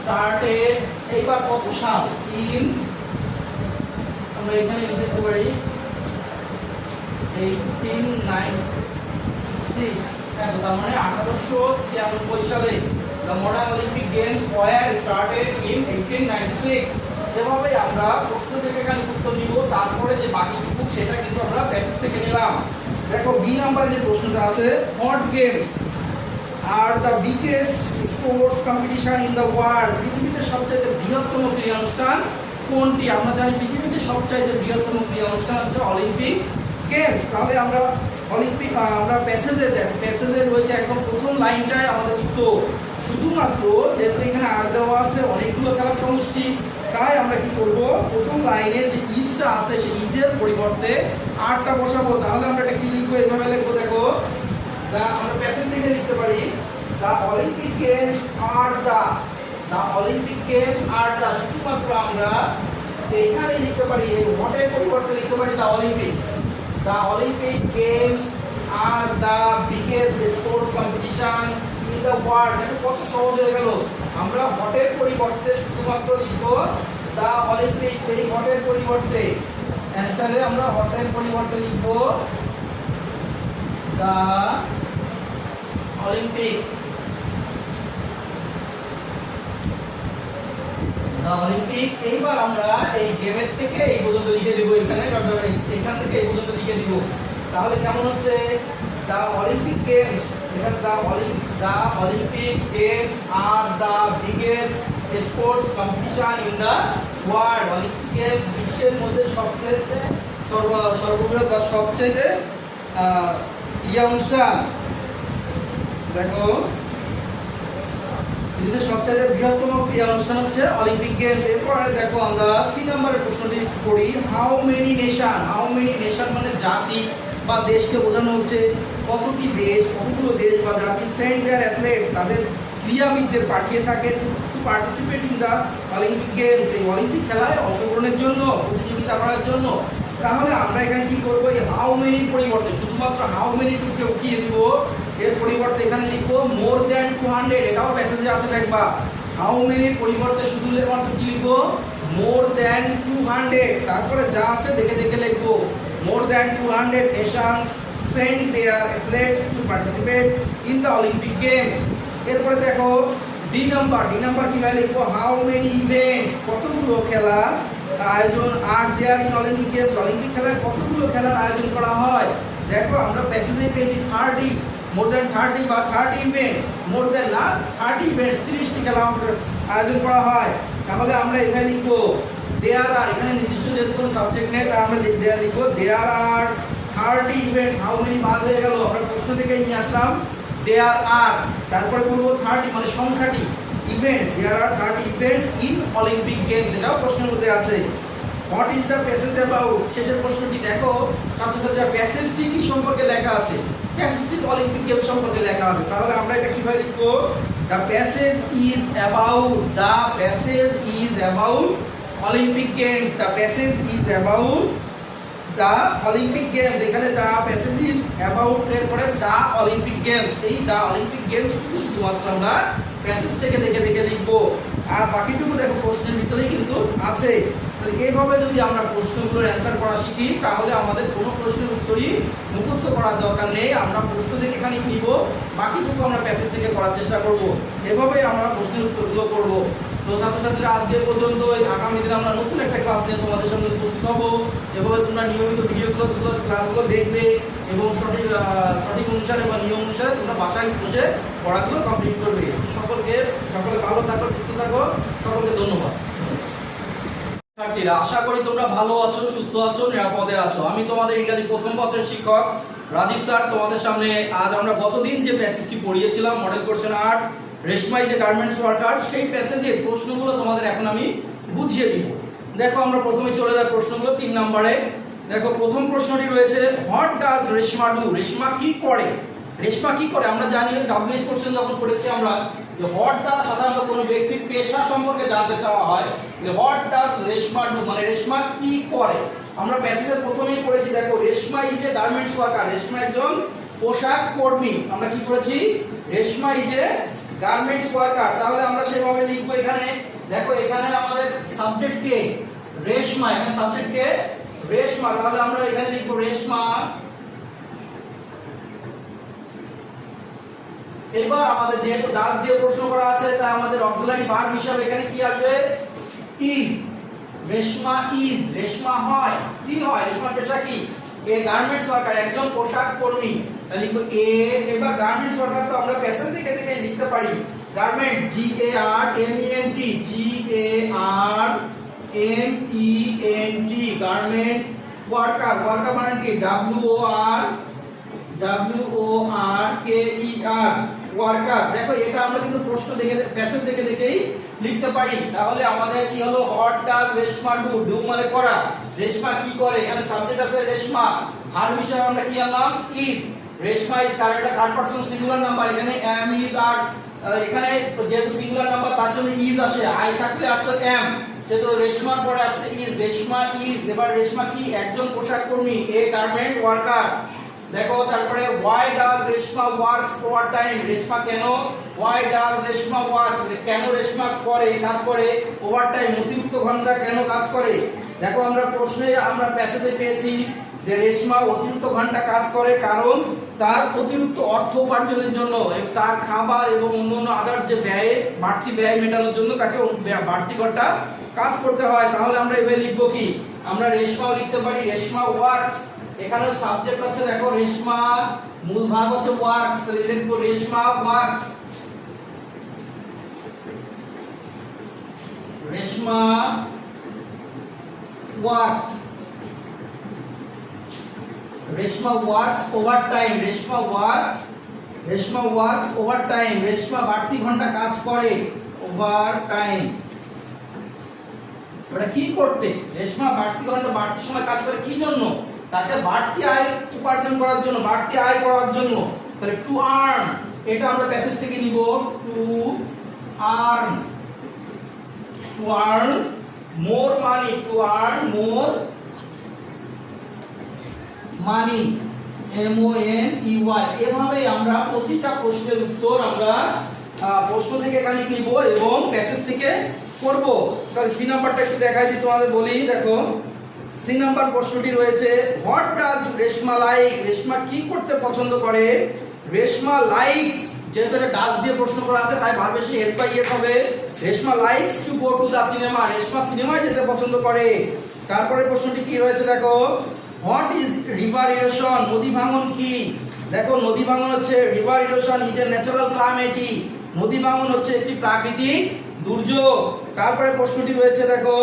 স্টার্টেড। এইবার কত সাল? ইন, আমরা এখানে লিখতে পারি 1896। তার মানে 1896 সালে the modern Olympic games were started in 1896। এভাবে আমরা প্রশ্ন থেকে এখানে উত্তর নিব, তারপরে যে বাকিটুকু সেটা কিন্তু আমরা প্যাসেজ থেকে নিলাম। দেখো, বি নাম্বারে যে প্রশ্নটা আছে, what games are the biggest sports competition in the world? পৃথিবীতে সবচেয়ে বৃহত্তম ক্রীড়া অনুষ্ঠান কোনটি? আমরা জানি পৃথিবীতে সবচেয়ে বৃহত্তম ক্রীড়া অনুষ্ঠান হচ্ছে অলিম্পিক গেমস। তাহলে আমরা অলিম্পিক, আমরা প্যাসেজে দেখো, প্যাসেজে রয়েছে একদম প্রথম লাইনটায় আমাদের উত্তর। শুধুমাত্র যেহেতু এখানে আর দেওয়া আছে অনেকগুলো খেলার সমষ্টি, তাই আমরা কি করব, প্রথম লাইনের যে ইজটা আছে সেই ইজের পরিবর্তে আরটা বসাবো। তাহলে আমরা এটা কি লিখবো? এভাবে লিখবো। দেখো, আমরা প্যাসেজ থেকে লিখতে পারি, the Olympic games are the Olympic games are the. শুধুমাত্র আমরা এখানে লিখতে পারি, এই হোয়াটের পরিবর্তে লিখতে পারি the Olympic. The Olympic games are the biggest sports competition in the world. দেখো কত সহজ হয়ে গেল। আমরা হোয়াটের পরিবর্তে শুধুমাত্র লিখবো দ্য অলিম্পিক। এই হোয়াটের পরিবর্তে অ্যান্সারে আমরা হোয়াটের পরিবর্তে লিখবো দ্য অলিম্পিক। The Olympic. এইবার আমরা এই গেমের থেকে এই পর্যন্ত লিখে দিব, এখানে এখান থেকে এই পর্যন্ত লিখে দিব। তাহলে কেমন হচ্ছে? দ্য অলিম্পিক গেমস, এখানে the Olympic games are the biggest sports competition in the world. Olympic games বিশ্বের মধ্যে সবচেয়ে সর্ববৃহৎ বা সবচেয়ে অনুষ্ঠান। দেখো, পৃথিবীতে সবচেয়ে বৃহত্তম ক্রীড়া অনুষ্ঠান হচ্ছে অলিম্পিক গেমস। এরপরে দেখো, আমরা সি নাম্বারের প্রশ্নটি পড়ি, how many nation? How many nation মানে জাতি বা দেশকে বোঝানো হচ্ছে। কতটি দেশ, কতগুলো দেশ বা জাতি সেন্ড দেয়ার অ্যাথলেটস, তাদের ক্রীড়াবিদদের পাঠিয়ে থাকে to participate in the Olympic games, এই অলিম্পিক খেলায় অংশগ্রহণের জন্য, প্রতিযোগিতা করার জন্য। তাহলে আমরা এখানে কি করবো? এই হাউ মেনি পরিবর্তে শুধুমাত্র হাউ মেনি টুকে উঠিয়ে দিব, এর পরিবর্তে এখানে লিখবো মোর দ্যান 200। এটাও প্যাসেজে আছে, দেখবা। হাউ মেনির পরিবর্তে শুধুমাত্র কি লিখবো? More than 200। তারপরে যা আছে দেখে দেখে লিখবো। more than 200 nations sent their athletes to participate in the Olympic Games. এরপরে দেখো ডি নাম্বার কিভাবে লিখবো, হাউ মেনি ইভেন্টস, কতগুলো খেলা আয়োজন are there in Olympic games, Olympic খেলায় কতগুলো খেলার আয়োজন করা হয়। দেখো আমরা প্যাসেজে পেয়েছি 30, মোর দ্যান 30 বা 30 ইভেন্টস, মোর দ্যান না 30 ইভেন্টস, 30টি খেলা আয়োজন করা হয়। তাহলে আমরা এভাবে লিখবো দেয়ার আর, এখানে নির্দিষ্ট যেহেতু কোনো সাবজেক্ট নেই তাই আমরা দেয়ার লিখবো দেয়ার আর 30 ইভেন্টস, হাউ মেনি বাদ হয়ে গেল, আমরা প্রশ্ন থেকে নিয়ে আসলাম দেয়ার আর, তারপরে বলবো 30 মানে সংখ্যাটি, events, there are 30 events in Olympic games, এটাও প্রশ্নের মধ্যে আছে। What is the passage about, শেষের প্রশ্নটি দেখো ছাত্রছাত্রীরা প্যাসেজটি কি সম্পর্কে লেখা আছে, প্যাসেজটি অলিম্পিক গেমস সম্পর্কে লেখা আছে। তাহলে আমরা এটা কিভাবে লিখবো, the passage is about, the passage is about Olympic games, the passage is about the Olympic games, এখানে দ্য প্যাসেজ ইজ অ্যাবাউট এর পরে দ্য অলিম্পিক গেমস, এই দ্য অলিম্পিক গেমস শুধুমাত্র আমরা প্যাসেজ থেকে দেখে দেখে লিখবো, আর বাকিটুকু দেখো প্রশ্নের ভিতরেই কিন্তু আছে। তাহলে এইভাবে যদি আমরা প্রশ্নগুলোর অ্যান্সার করা শিখি তাহলে আমাদের কোনো প্রশ্নের উত্তরই মুখস্থ করার দরকার নেই, আমরা প্রশ্ন থেকে খানিক নিব, বাকিটুকু আমরা প্যাসেজ থেকে করার চেষ্টা করব, এভাবেই আমরা প্রশ্নের উত্তরগুলো করব। তো ছাত্রছাত্রীরা আজকে পর্যন্ত, আগামী দিনে আমরা নতুন একটা ক্লাস নিয়ে তোমাদের সামনে উপস্থিত হবো, এভাবে তোমরা নিয়মিত ক্লাসগুলো দেখবে এবং সঠিক অনুসারে বা নিয়ম অনুসারে তোমরা বাসায় বসে পড়াগুলো কমপ্লিট করবে। সকলে ভালো থাকো, সুস্থ থাকো, সকলকে ধন্যবাদ। শিক্ষার্থীরা আশা করি তোমরা ভালো আছো, সুস্থ আছো, নিরাপদে আছো। আমি তোমাদের ইংরেজি প্রথম পত্রের শিক্ষক রাজীব স্যার তোমাদের সামনে আজ আমরা গতদিন যে প্যাসেজটি পড়িয়েছিলাম model question 8 Reshma is a garments worker, সেই প্যাসেজের প্রশ্নগুলো তোমাদের এখন আমি বুঝিয়ে দিব। দেখো আমরা প্রথমে চলে যাই প্রশ্নগুলো 3 নম্বরে। দেখো প্রথম প্রশ্নটি রয়েছে what does Reshma do, Reshma কি করে, রেশমা কি করে। আমরা জানি ডাব্লিউএস কোশ্চেন যখন পড়েছি আমরা যে হোয়াট দ্বারা সাধারণত কোনো ব্যক্তির পেশা সম্পর্কে জানতে চাওয়া হয়, যে হোয়াট ডাজ রেশমা ডু মানে রেশমা কি করে। আমরা প্যাসেজের প্রথমেই পড়েছি দেখো Reshma is a garments worker, Reshma একজন পোশাক কর্মী, আমরা কি পড়েছি Reshma is a garments worker. তাহলে আমরা সেভাবে লিখবো এখানে, দেখো এখানে আমাদের সাবজেক্ট কে রেশমা, এখানে সাবজেক্ট কে রেশমা, তাহলে আমরা এখানে লিখবো রেশমা। এবার আমাদের যেহেতু ডাজ দিয়ে প্রশ্ন করা আছে তাই আমাদের অক্সিলারি ভার্ব হিসাবে এখানে কি আসবে ইজ, রেশমা ইজ, রেশমা হয়, কি হয়, রেশমার পেশা কি, এ গার্মেন্টস ওয়ার্কার একজন পোশাক কর্মী, তাহলে লিখবো এ। এবার গার্মেন্টস ওয়ার্কার তো আমরা প্যাসেজ থেকে থেকে লিখতে পারি, garment G A R M E N T, G A R M E N T, garment worker, worker মানে কি ডব্লিউ ও আর কে ই আর, ওয়ার্কার। দেখো এটা আমরা কিন্তু প্রশ্ন দেখে প্যাসেজ দেখে দেখেই লিখতে পারি। তাহলে আমাদের কি হলো what does Reshma do, do মানে করা, রেশমা কি করে, এখানে সাবজেক্ট আছে রেশমা, ভার্ব হিসেবে আমরা কি আনলাম ইজ, রেশমা ইজ, কারণ এটা থার্ড পারসন সিঙ্গুলার নাম্বার, এখানে এম ইজ আর, এখানে যেহেতু সিঙ্গুলার নাম্বার তার জন্য ইজ আসে, আই থাকলে আসতো এম, সেহেতু রেশমার পরে আসছে ইজ, রেশমা ইজ। এবার রেশমা কি একজন পোশাক কর্মী, এ গার্মেন্ট ওয়ার্কার। দেখো তারপরে why does Reshma works overtime, Reshma কেন, why does রেশমা works, কেন রেশমা করে কাজ করে ওভারটাইম, অতিরিক্ত ঘন্টা কেন কাজ করে। দেখো আমরা প্রশ্নে আমরা প্যাসেজে পেয়েছি যে রেশমা অতিরিক্ত ঘন্টা কাজ করে কারণ তার অতিরিক্ত অর্থ উপার্জনের জন্য, তার খাবার এবং অন্যান্য আদার্স যে ব্যয়, বাড়তি ব্যয় মেটানোর জন্য তাকে বাড়তি ঘন্টা কাজ করতে হয়। তাহলে আমরা এভাবে লিখবো কি, আমরা রেশমাও লিখতে পারি রেশমা ওয়ার্কস, এখানে সাবজেক্ট হচ্ছে দেখো রেশমা, মূল ভাব হচ্ছে ওয়ার্কস, তাহলে লিখবো Reshma works, Reshma works, Reshma works overtime, Reshma works overtime, Reshma বাড়তি ঘন্টা কাজ করে ওভারটাইম। ওটা কি করতে, রেশমা বাড়তি ঘন্টা বাড়তি সময় কাজ করে কি জন্য, তাকে বাড়তি আয় উপার্জন করার জন্য, বাড়তি আয় করার জন্য। তাহলে টু আর্ন, এটা আমরা প্যাসেজ থেকে নিব, to earn more money, to earn more money, M O N E Y. এভাবে আমরা প্রতিটা প্রশ্নের উত্তর আমরা প্রশ্ন থেকে এখানে নিব এবং প্যাসেজ থেকে করব। তাহলে সি নাম্বারটা একটু দেখাই দিই তোমাদের বলি, দেখো সি নাম্বার প্রশ্নটি রয়েছে, what does Reshma like? Reshma কি করতে পছন্দ করে? রেশমা লাইকস, যেহেতু এটা ডাজ দিয়ে প্রশ্ন করা আছে তাই ভার্ব বেশি এস বাই এস হবে। Reshma likes to go to the cinema, Reshma সিনেমায় যেতে পছন্দ করে। তারপরে প্রশ্নটি কি রয়েছে দেখো, হোয়াট ইজ রিভার ইরোশন? নদী ভাঙন কি? দেখো নদী ভাঙন হচ্ছে, river erosion is a natural climatic, নদী ভাঙন হচ্ছে একটি প্রাকৃতিক দুর্যোগ। তারপরে প্রশ্নটি রয়েছে দেখো,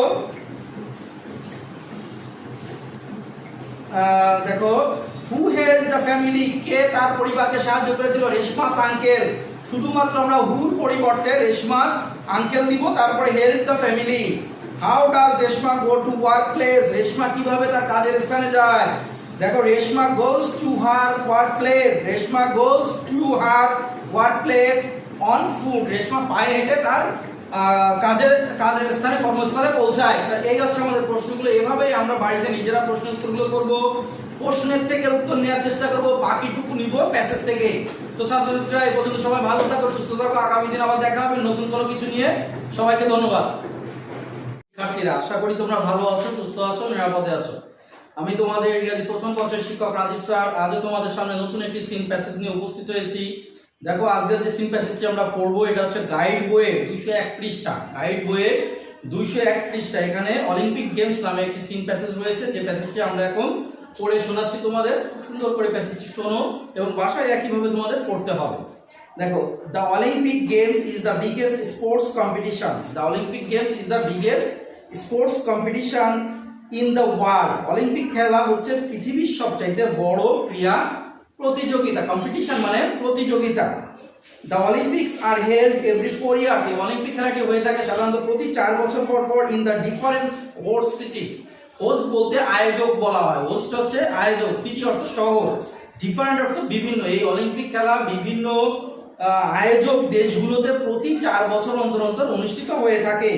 দেখো হু হেল্প দ্য ফ্যামিলি, কে তার পরিবারকে সাহায্য করেছিল? রেশমাস আঙ্কেল। শুধুমাত্র আমরা হুর পরিবর্তে রেশমাস আঙ্কেল দিব, তারপরে help the family. How does Reshma go to work place? Reshma কিভাবে তার কাজের স্থানে যায়? দেখো Reshma goes to her work place, Reshma goes to her work place on foot, Reshma পায়ে হেঁটে তার কাজের স্থানে কর্মস্থলে পৌঁছায়। এই হচ্ছে আমাদের প্রশ্নগুলো। এভাবেই আমরা বাড়িতে নিজেরা প্রশ্ন উত্তরগুলো করব, প্রশ্নের থেকে উত্তর নেওয়ার চেষ্টা করব, বাকিটুকু নিব প্যাসেজ থেকে। তো ছাত্রছাত্রীরা এই পর্যন্ত সবাই ভালো থাকো, সুস্থ থাকো, আগামী দিন আবার দেখা হবে নতুন কোনো কিছু নিয়ে। সবাইকে ধন্যবাদ। শিক্ষার্থীরা, আশা করি তোমরা ভালো আছো, সুস্থ আছো, নিরাপদে আছো। আমি তোমাদের ইংরেজি প্রথম পত্রের শিক্ষক রাজীব স্যার আজও তোমাদের সামনে নতুন একটি সিন প্যাসেজ নিয়ে উপস্থিত হয়েছি। দেখো আজকের যে সিন প্যাসেজটি আমরা পড়বো এটা হচ্ছে গাইড বইয়ের 201 পৃষ্ঠা, গাইড বইয়ের 201 পৃষ্ঠা। এখানে অলিম্পিক গেমস নামে একটি সিন প্যাসেজ রয়েছে, যে প্যাসেজটি আমরা এখন পড়ে শোনাচ্ছি তোমাদের। সুন্দর করে প্যাসেজটি শোনো এবং বাসায় একইভাবে তোমাদের পড়তে হবে। দেখো, the Olympic games is the biggest sports competition, the Olympic games is the biggest sports competition in the world. Olympic খেলা হচ্ছে পৃথিবীর সবচাইতে বড় ক্রীড়া প্রতিযোগিতা, কম্পিটিশন মানে প্রতিযোগিতা। The Olympics are held every 4 years, এই অলিম্পিক খেলাটি হয়ে থাকে সাধারণত প্রতি 4 বছর পর পর in the different host city. Host বলতে আয়োজক বলা হয়, হোস্ট হচ্ছে আয়োজক, সিটি অর্থ শহর, ডিফারেন্ট অর্থ বিভিন্ন। এই অলিম্পিক খেলা বিভিন্ন আয়োজক দেশগুলোতে প্রতি 4 বছর অন্তর অন্তর অনুষ্ঠিত হয়ে থাকে।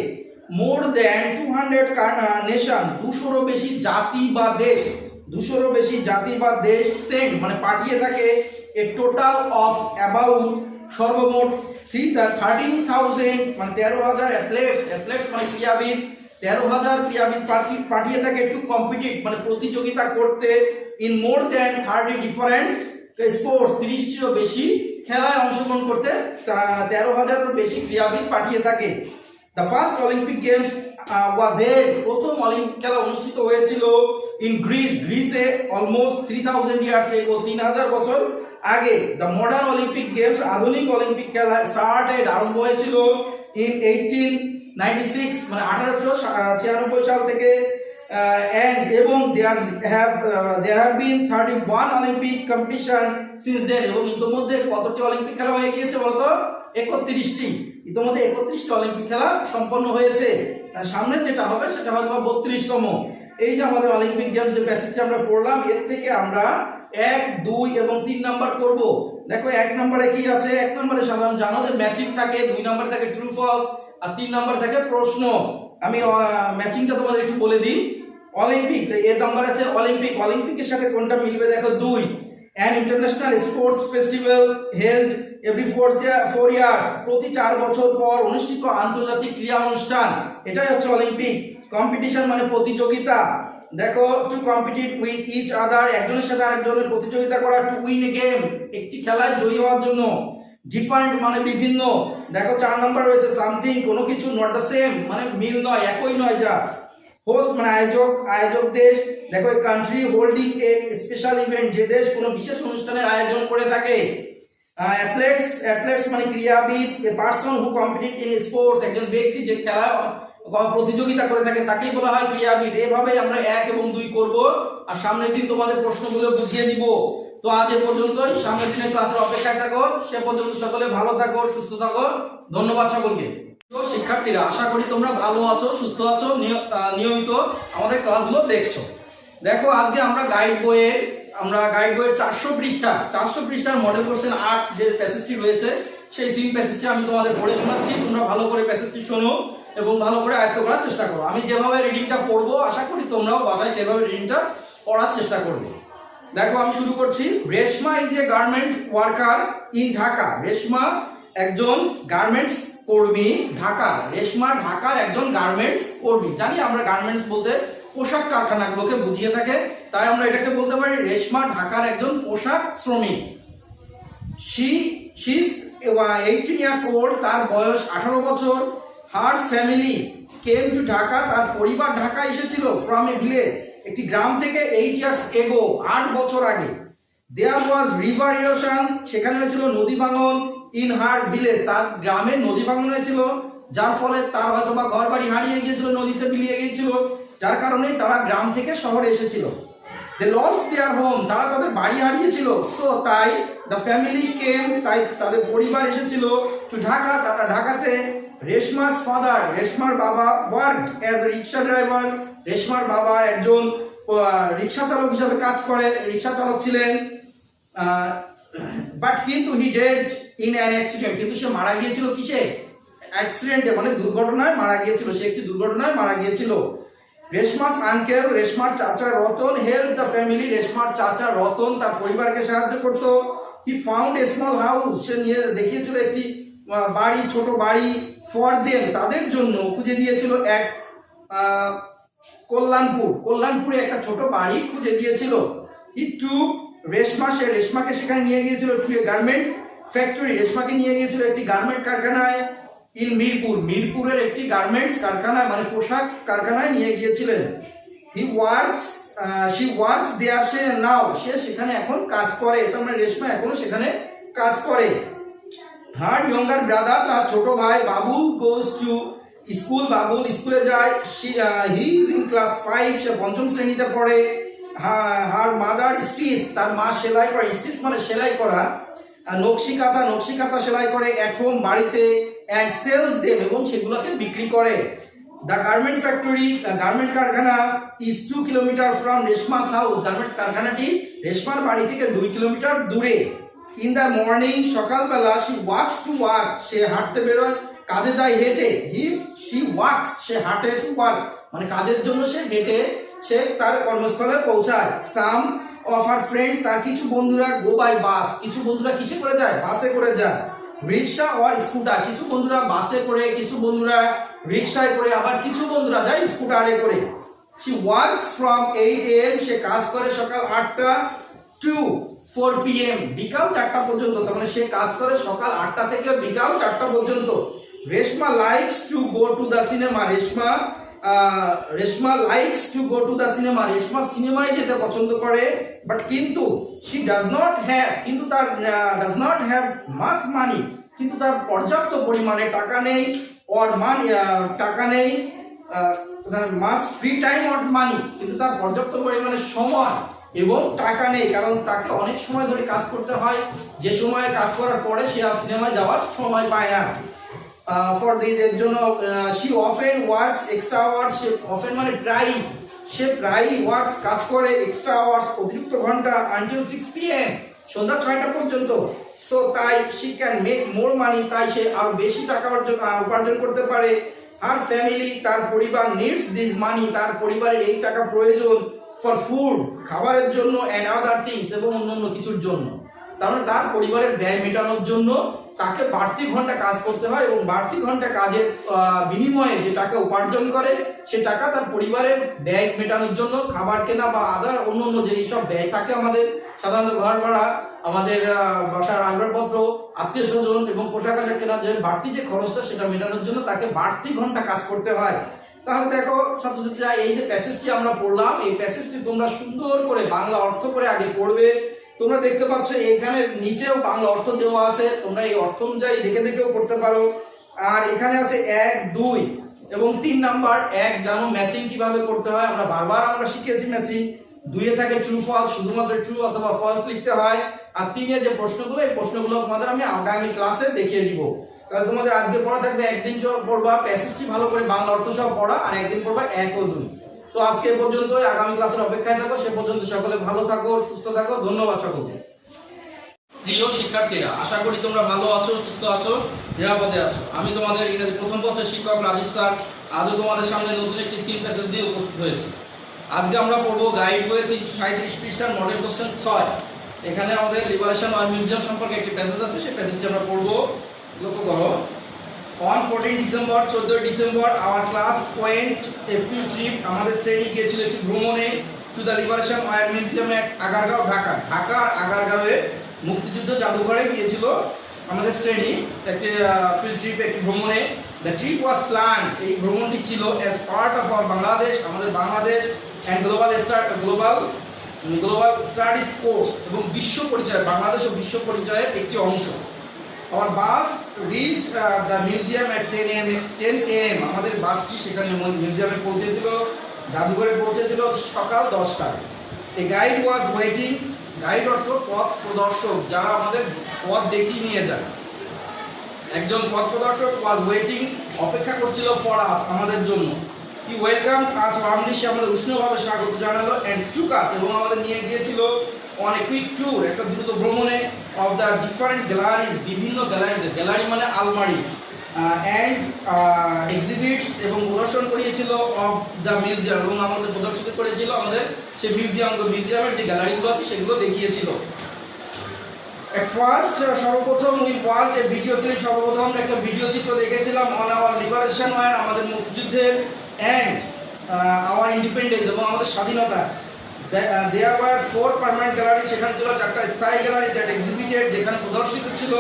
মোর দ্যান 200 নেশন, 200রও বেশি জাতি বা দেশ, 200রও বেশি জাতি বা দেশ সেন্ড মানে পাঠিয়ে থাকে এ টোটাল অফ অ্যাবাউট সর্বমোট 13,000 মানে 13,000 অ্যাথলেটস মানে ক্রীড়াবিদ, 13,000 ক্রীড়াবিদ পাঠিয়ে থাকে টু কম্পিটিট মানে প্রতিযোগিতা করতে in more than 30 different sports, 30টিরও বেশি খেলায় অংশগ্রহণ করতে 13,000এরও বেশি ক্রীড়াবিদ পাঠিয়ে থাকে। The first Olympic games was held, প্রথম অলিম্পিক খেলা অনুষ্ঠিত হয়েছিল ইন গ্রিসে অলমোস্ট 3,000 ইয়ার্স এগো, 3,000 বছর আগে। দ্য মডার্ন অলিম্পিক গেমস, আধুনিক অলিম্পিক খেলা স্টার্টেড আরম্ভ হয়েছিল ইন 1896 মানে 1896 সাল থেকে এবং there have been 31 Olympic competition since then, এবং ইতোমধ্যে কতটি অলিম্পিক খেলা হয়ে গিয়েছে বলতো? 31টি। ইতোমধ্যে 31টি অলিম্পিক খেলা সম্পন্ন হয়েছে। সামনে যেটা হবে সেটা হয়তো 32তম। এই যে আমাদের অলিম্পিক গেমস যে প্যাসেজটা আমরা পড়লাম, এর থেকে আমরা 1, 2 এবং 3 নাম্বার করব। দেখো 1 নম্বরে কি আছে? 1 নম্বরে সাধারণ জানো যে ম্যাচিং থাকে, 2 নম্বরে থাকে ট্রু ফলস, আর 3 নম্বরে থাকে প্রশ্ন। আমি ম্যাচিংটা তোমাদের একটু বলে দিই। অলিম্পিক এর নাম্বার আছে অলিম্পিক, অলিম্পিকের সাথে কোনটা মিলবে দেখো? 2। An international sports festival held every 4 years, প্রতি 4 বছর পর অনুষ্ঠিত আন্তর্জাতিক ক্রীড়া অনুষ্ঠান, এটাই হচ্ছে অলিম্পিক। কম্পিটিশন মানে প্রতিযোগিতা। দেখো টু কম্পিটিট উইথ ইচ আদার, একজনের সাথে আরেকজনের প্রতিযোগিতা করা। টু উইন এ গেম, একটি খেলায় জয়ী হওয়ার জন্য। ডিফারেন্ট মানে বিভিন্ন। দেখো 4 নম্বর রয়েছে সামথিং, কোনো কিছু, নট দ্য সেম মানে মিল নয়, একই নয় যা। হোস্ট মানে আয়োজক দেশ। দেখো country holding a special event, যে দেশ কোনো বিশেষ অনুষ্ঠানের আয়োজন করে থাকে। অ্যাথলেটস মানে ক্রীড়াবিদ। A person who compete in sports, একজন ব্যক্তি যে খেলা প্রতিযোগিতা করে থাকে তাকেই বলা হয় ক্রীড়াবিদ। এভাবেই আমরা 1 এবং 2 করব, আর সামনের দিন তোমাদের প্রশ্নগুলো বুঝিয়ে দিব। তো আজ এ পর্যন্তই, সামনের দিনের ক্লাসের অপেক্ষায় থাকো। সে পর্যন্ত সকলে ভালো থাকো, সুস্থ থাকো। ধন্যবাদ সকলকে। তো শিক্ষার্থীরা, আশা করি তোমরা ভালো আছো, সুস্থ আছো, নিয়মিত আমাদের ক্লাসগুলো দেখছো। দেখো আজকে আমরা গাইড বইয়ের 400 পৃষ্ঠার মডেল কোশ্চেন 8 যে প্যাসেজটি রয়েছে, সেই সিন প্যাসেজটি আমি তোমাদের পড়ে শোনাচ্ছি। তোমরা ভালো করে প্যাসেজটি শোনো এবং ভালো করে আয়ত্ত করার চেষ্টা করো। আমি যেভাবে রিডিংটা পড়বো আশা করি তোমরাও বাসায় সেভাবে রিডিংটা পড়ার চেষ্টা করবে। দেখো আমি শুরু করছি। Reshma is A garment worker in Dhaka, Reshma একজন গার্মেন্টস কর্মী ঢাকা। রেশমা ঢাকার একজন গার্মেন্টস কর্মী। জানি আমরা গার্মেন্টস বলতে পোশাক কারখানাগুলোকে বুঝিয়ে থাকে। তাই আমরা এটাকে বলতে পারি রেশমা ঢাকার একজন পোশাক শ্রমিক। she is 18 years old, তার বয়স 18 বছর। her family came to Dhaka, তার পরিবার ঢাকা এসেছিল from a village, একটি গ্রাম থেকে 8 years ago, 8 বছর আগে। there was river erosion, সেখানে হয়েছিল নদী ভাঙন। in her village, তার গ্রামে নদী ভাঙন হয়েছিল, যার ফলে তার হয়তো বা ঘর বাড়ি হারিয়ে গিয়েছিল, নদীতে মিলিয়ে গিয়েছিল, যার কারণে তারা গ্রাম থেকে শহরে এসেছিল। they lost their home, তারা তাদের বাড়ি হারিয়েছিল। so তাই the family came, তাই তাদের পরিবার এসেছিল to ঢাকা, ঢাকাতে। রেশমা's father, রেশমার বাবা worked as a rickshaw driver, রেশমার বাবা একজন রিক্সা চালক হিসেবে কাজ করে, রিক্সা চালক ছিলেন। বাট কিন্তু he died in an accident, কিন্তু সে মারা গিয়েছিল কিসে? অ্যাক্সিডেন্টে, মানে দুর্ঘটনায় মারা গিয়েছিল, সে একটি দুর্ঘটনায় মারা গিয়েছিল। রেশমাস আঙ্কেল, রেশমার চাচা রতন হেল্প দ্য ফ্যামিলি, রেশমার চাচা রতন তার পরিবারকে সাহায্য করত। He found a small house, সে নিয়ে দেখিয়েছিল একটি বাড়ি, ছোট বাড়ি। ফর দেম, তাদের জন্য খুঁজে দিয়েছিল এক কল্যাণপুরে একটা ছোট বাড়ি খুঁজে দিয়েছিল। হি টুক রেশমা, সে রেশমাকে সেখানে নিয়ে গিয়েছিল টু এ গার্মেন্ট ফ্যাক্টরি, রেশমাকে নিয়ে গিয়েছিল একটি গার্মেন্ট কারখানায়। ইন মিরপুরের একটি গার্মেন্টস কারখানায়, মানে পোশাক কারখানায় নিয়ে গিয়েছিলেন। হি ওয়ার্কস, শি ওয়ার্কস দেয়ার, সে নাও, সে সেখানে এখন কাজ করে, তার মানে রেশমা এখনো সেখানে কাজ করে। হার ইয়ঙ্গার ব্রাদার, তার ছোট ভাই Babul goes to school, Babul স্কুলে যায়। হি ইজ ইন ক্লাস 5, সে 5ম শ্রেণীতে পড়ে। হার মাদার স্টিচ, তার মা সেলাই করে, স্টিচ মানে সেলাই করা, নকশিকাতা সেলাই করে। এট হোম, বাড়িতে। and sells them, এবং সেগুলোকে বিক্রি করে। the garment factory, গার্মেন্ট কারখানা is 2 kilometre from রেশমা's house, garment কারখানাটি রেশমার বাড়ি থেকে 2 কিলোমিটার দূরে। in the morning, সকালবেলা, she walks to work, সে হাঁটতে বেরোয়, কাজে যায় হেঁটে। she walks, সে হাঁটে to work, মানে কাজের জন্য সে হেঁটে সে তার কর্মস্থলে পৌঁছায়। some of her friends, তার কিছু বন্ধুরা go by bus, কিছু বন্ধুরা কিসে করে যায়? বাসে করে যায়। রিক্সা আর স্কুটার, কিছু বন্ধুরা বাসে করে, কিছু বন্ধুরা রিক্সায় করে, আবার কিছু বন্ধুরা যায় স্কুটারে করে। she works from 8 am, সে কাজ করে সকাল 8টা to 4 pm, বিকাল 4টা পর্যন্ত, তার মানে সে কাজ করে সকাল 8টা থেকে বিকাল 4টা পর্যন্ত। Reshma likes to go to the cinema, Reshma likes to go to the cinema, Reshma সিনেমায় যেতে পছন্দ করে। বাট কিন্তু she does not have, কিন্তু তার does not have much money, কিন্তু তার পর্যাপ্ত পরিমাণে টাকা নেই। or money, টাকা নেই, much free time or money, কিন্তু তার পর্যাপ্ত পরিমাণে সময় এবং টাকা নেই, কারণ তাকে অনেক সময় ধরে কাজ করতে হয়, যে সময় কাজ করার পরে সে আর সিনেমায় যাওয়ার সময় পায় না। ফর দিস, এর জন্য she often works extra hours, say often মানে প্রায়, সে প্রায় ওয়ার্কস কাজ করে এক্সট্রা আওয়ার্স, অতিরিক্ত ঘন্টা, until 6 pm, সন্ধ্যা 6টা পর্যন্ত। সো তাই she can make more money, তাই সে আরো বেশি টাকা উপার্জন করতে পারে। her family, তার পরিবার needs this money, তার পরিবারের এই টাকা প্রয়োজন for food, খাবারের জন্য, and other things, এবং অন্যান্য কিছুর জন্য। তার মানে তার পরিবারের ব্যয় মেটানোর জন্য তাকে বাড়তি ঘন্টা কাজ করতে হয়, এবং বাড়তি ঘন্টা কাজের বিনিময়ে যে টাকা উপার্জন করে সে টাকা তার পরিবারের ব্যয় মেটানোর জন্য, খাবার কেনা বা আদার অন্য যে সব ব্যয় থাকে আমাদের, সাধারণত ঘর ভাড়া, আমাদের বাসার আসবাবপত্র, আত্মীয় স্বজন এবং পোশাক আশাক কেনা, যে বাড়তি যে খরচটা সেটা মেটানোর জন্য তাকে বাড়তি ঘন্টা কাজ করতে হয়। তাহলে দেখো ছাত্রছাত্রীরা, এই যে প্যাসেজটি আমরা পড়লাম, এই প্যাসেজটি তোমরা সুন্দর করে বাংলা অর্থ করে আগে পড়বে। তোমরা দেখতে পাচ্ছ এখানে নিচেও বাংলা অর্থ দেওয়া আছে, তোমরা এই অর্থ অনুযায়ী দেখেও পড়তে পারো। আর এখানে আছে 1, 2 এবং 3 নাম্বার। 1 জানো ম্যাচিং কিভাবে করতে হয়, আমরা বারবার শিখেছি ম্যাচিং। 2 এ থাকে ট্রু ফলস, শুধুমাত্র ট্রু অথবা ফলস লিখতে হয়। আর 3 এ যে প্রশ্নগুলো, এই প্রশ্নগুলো তোমাদের আমি আগামী ক্লাসে দেখিয়ে দিব। তাহলে তোমাদের আজকে পড়া থাকবে, একদিন পড়বা প্যাসেজটি ভালো করে বাংলা অর্থ সহ পড়া, আর একদিন পড়বা 1 ও 2। তো আজকে এ পর্যন্ত, আগামী ক্লাসের অপেক্ষায় থাকো। সে পর্যন্ত সকলে ভালো থাকো, সুস্থ থাকো। ধন্যবাদ সকলকে। প্রিয় শিক্ষার্থীরা, আশা করি তোমরা ভালো আছো, সুস্থ আছো, নিরাপদে আছো। আমি তোমাদের ইংরেজি প্রথম পত্রের শিক্ষক রাজীব স্যার আজও তোমাদের সামনে নতুন একটি সিন প্যাসেজ নিয়ে উপস্থিত হয়েছি। আজকে আমরা পড়বো গাইড বইয়ের 337 পৃষ্ঠার মডেল কোশ্চেন 6। এখানে আমাদের লিবারেশন আর মিউজিয়াম সম্পর্কে একটি প্যাসেজ আছে, সেই প্যাসেজটি আমরা পড়বো। লক্ষ্য করো, on 14 December 14 December our class went a field trip, আমাদের শ্রেণী গিয়েছিল একটি ভ্রমণে to the liberation war museum at Agargaon, Dhaka. ঢাকার আগারগাঁওয়ে মুক্তিযুদ্ধ জাদুঘরে গিয়েছিল আমাদের শ্রেণী একটি ফিল্ড ট্রিপ, একটি ভ্রমণে। দ্য ট্রিপ ওয়াজ প্ল্যান্ড, এই ভ্রমণটি ছিল as part of our Bangladesh, আমাদের Bangladesh and global studies course, এবং বিশ্ব পরিচয়, বাংলাদেশ ও বিশ্ব পরিচয়ের একটি অংশ। Our bus reach the museum at 10 AM, আমাদের বাসটি সেখানে মিউজিয়ামে পৌঁছেছিল, জাদুঘরে পৌঁছেছিল সকাল 10টায়। A guide was waiting, guide অর্থ পথ প্রদর্শক, যারা আমাদের পথ দেখিয়ে নিয়ে যায়। একজন পথ প্রদর্শক ওয়াজ ওয়েটিং, অপেক্ষা করছিল ফর আস, আমাদের জন্য। হি ওয়েলকাম আস ওয়ার্মলি, সে আমাদের উষ্ণভাবে স্বাগত জানালো, অ্যান্ড টুক আস, এবং আমাদের নিয়ে গিয়েছিল অন এ কুইক ট্যুর, একটা দ্রুত ভ্রমণে, অফ দ্য ডিফারেন্ট গ্যালারিজ, বিভিন্ন গ্যালারিতে, গ্যালারি মানে আলমারি, অ্যান্ড এক্সিবিটস, এবং প্রদর্শন করিয়েছিল অফ দ্য মিউজিয়াম, এবং আমাদের প্রদর্শিত করেছিল আমাদের সেই মিউজিয়ামের যে গ্যালারিগুলো আছে সেগুলো দেখিয়েছিল। এট ফার্স্ট, সর্বপ্রথম we watched A video clip, সর্বপ্রথম একটা ভিডিও চিত্র দেখেছিলাম অন আওয়ার লিবারেশন ওয়ার, আমাদের মুক্তিযুদ্ধের, অ্যান্ড আওয়ার ইন্ডিপেন্ডেন্স, এবং আমাদের স্বাধীনতা। দেয়ার ওয়ার 4 পার্মানেন্ট গ্যালারি, সেখানে ছিল 4টা স্থায়ী গ্যালারি, দ্যাট এক্সিবিটেড, যেখানে প্রদর্শিত ছিল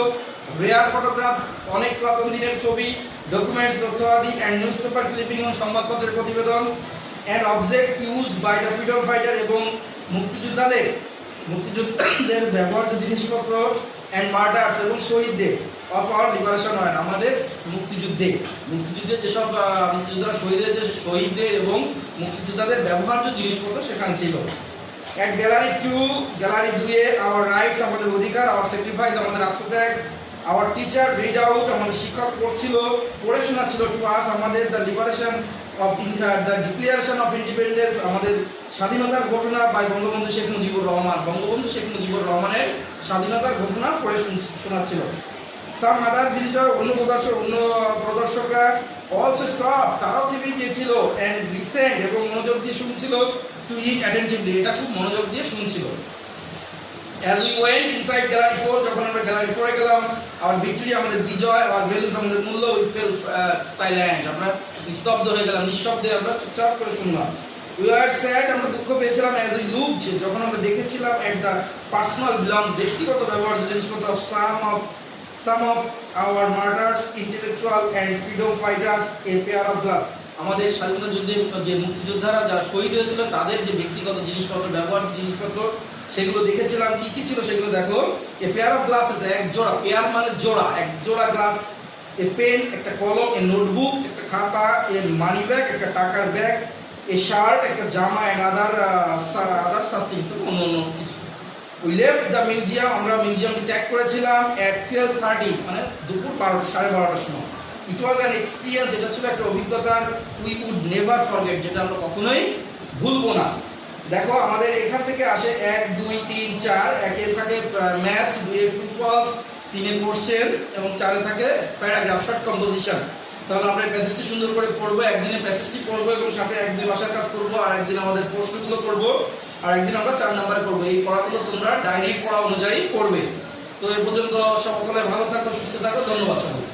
রেয়ার ফটোগ্রাফ, অনেক পুরাতন দিনের ছবি, ডকুমেন্টস, তথ্যাদি, অ্যান্ড নিউজ পেপার ক্লিপিং, এবং সংবাদপত্রের প্রতিবেদন, and object used by the freedom fighter, এবং মুক্তিযোদ্ধাদের ব্যবহৃত জিনিসপত্র, অ্যান্ড মার্টার্স, এবং শহীদদের অফ আওয়ার লিবারেশন ওয়ার, আমাদের মুক্তিযুদ্ধে যেসব মুক্তিযোদ্ধারা শহীদ হয়েছে শহীদদের এবং মুক্তিযোদ্ধাদের ব্যবহার্য জিনিসপত্র সেখানে ছিল। অ্যাট গ্যালারি 2, গ্যালারি 2-এ আওয়ার রাইটস, আমাদের অধিকার, আওয়ার স্যাক্রিফাইস, আমাদের আত্মত্যাগ, আওয়ার টিচার রিড আউট, আমাদের শিক্ষক পড়ে শোনাচ্ছিল টু আস, আমাদের the liberation of the declaration of independence, আমাদের স্বাধীনতার ঘোষণা বাই বঙ্গবন্ধু শেখ মুজিবুর রহমান, বঙ্গবন্ধু শেখ মুজিবুর রহমানের স্বাধীনতার ঘোষণা পড়ে শোনাচ্ছিল। সাম আদার ভিজিটর, অন্য প্রদর্শকরা অলসো স্টপ, তারাও থেমে গিয়েছিল, অ্যান্ড লিসেন্ড, এবং মনোযোগ দিয়ে শুনছিল, টু ইট অ্যাটেনটিভলি, এটা খুব মনোযোগ দিয়ে শুনছিল। As we went inside gallery 4, যখন আমরা গ্যালারি 4-এ গেলাম, আওয়ার ভিক্টরি, আমাদের বিজয়, আওয়ার ভ্যালুস, আমাদের মূল্য, উই ফেল সাইলেন্ট, আমরা নিস্তব্ধ হয়ে গেলাম, নিঃশব্দে আমরা চুপচাপ করে শুনলাম। উই আর স্যাড, আমরা দুঃখ পেয়েছিলাম, অ্যাজ উই লুকড, যখন আমরা দেখেছিলাম, এট দ্য পার্সোনাল বিলংস, ব্যক্তিগত ব্যবহার্য জিনিসপত্র, of some of our martyrs, intellectual and freedom fighters, a pair of gloves, আমাদের স্বাধীনতা যুদ্ধে যে মুক্তিযোদ্ধারা যারা শহীদ হয়েছিল তাদের যে ব্যক্তিগত জিনিসপত্র, ব্যবহার্য জিনিসপত্র, সেগুলো দেখেছিলাম। কি কি ছিল সেগুলো দেখো। এ পেয়ার অফ গ্লাসেস, এক জোড়া, পেয়ার মানে জোড়া, এক জোড়া গ্লাস, এ পেন, একটা কলম, এ নোটবুক, একটা খাতা, এ মানি ব্যাগ, একটা টাকার ব্যাগ, এ শার্ট, একটা জামা, এন্ড আদার সামথিংস, অন্য কিছু। উই লেফট দ্য মিউজিয়াম, আমরা মিউজিয়ামটি ত্যাগ করেছিলাম at 12:30, মানে দুপুর 12:30টার সময়। ইট ওয়াজ অ্যান এক্সপিরিয়েন্স, এটা ছিল একটা অভিজ্ঞতা, উই উড নেভার ফরগেট, যেটা আমরা কখনোই ভুলবো না। দেখো আমাদের এখান থেকে আসে 1, 2, 3, 4, 1-এ থাকে ম্যাথ, 2-এ ট্রু ফলস, 3-এ কোশ্চেন, এবং 4-এ থাকে প্যারাগ্রাফ, শর্ট কম্পোজিশন। তাহলে আমরা এই প্যাসেজটি সুন্দর করে পড়বো, একদিনে প্যাসেজটি পড়বো এবং সাথে 1-2 ভাষার কাজ করবো, আর একদিন আমাদের প্রশ্নগুলো করবো, আর একদিন আমরা 4 নম্বরে করবো। এই পড়াগুলো তোমরা ডায়েরি পড়া অনুযায়ী করবে। তো এ পর্যন্ত সকলে ভালো থাকো, সুস্থ থাকো, ধন্যবাদ সবাই।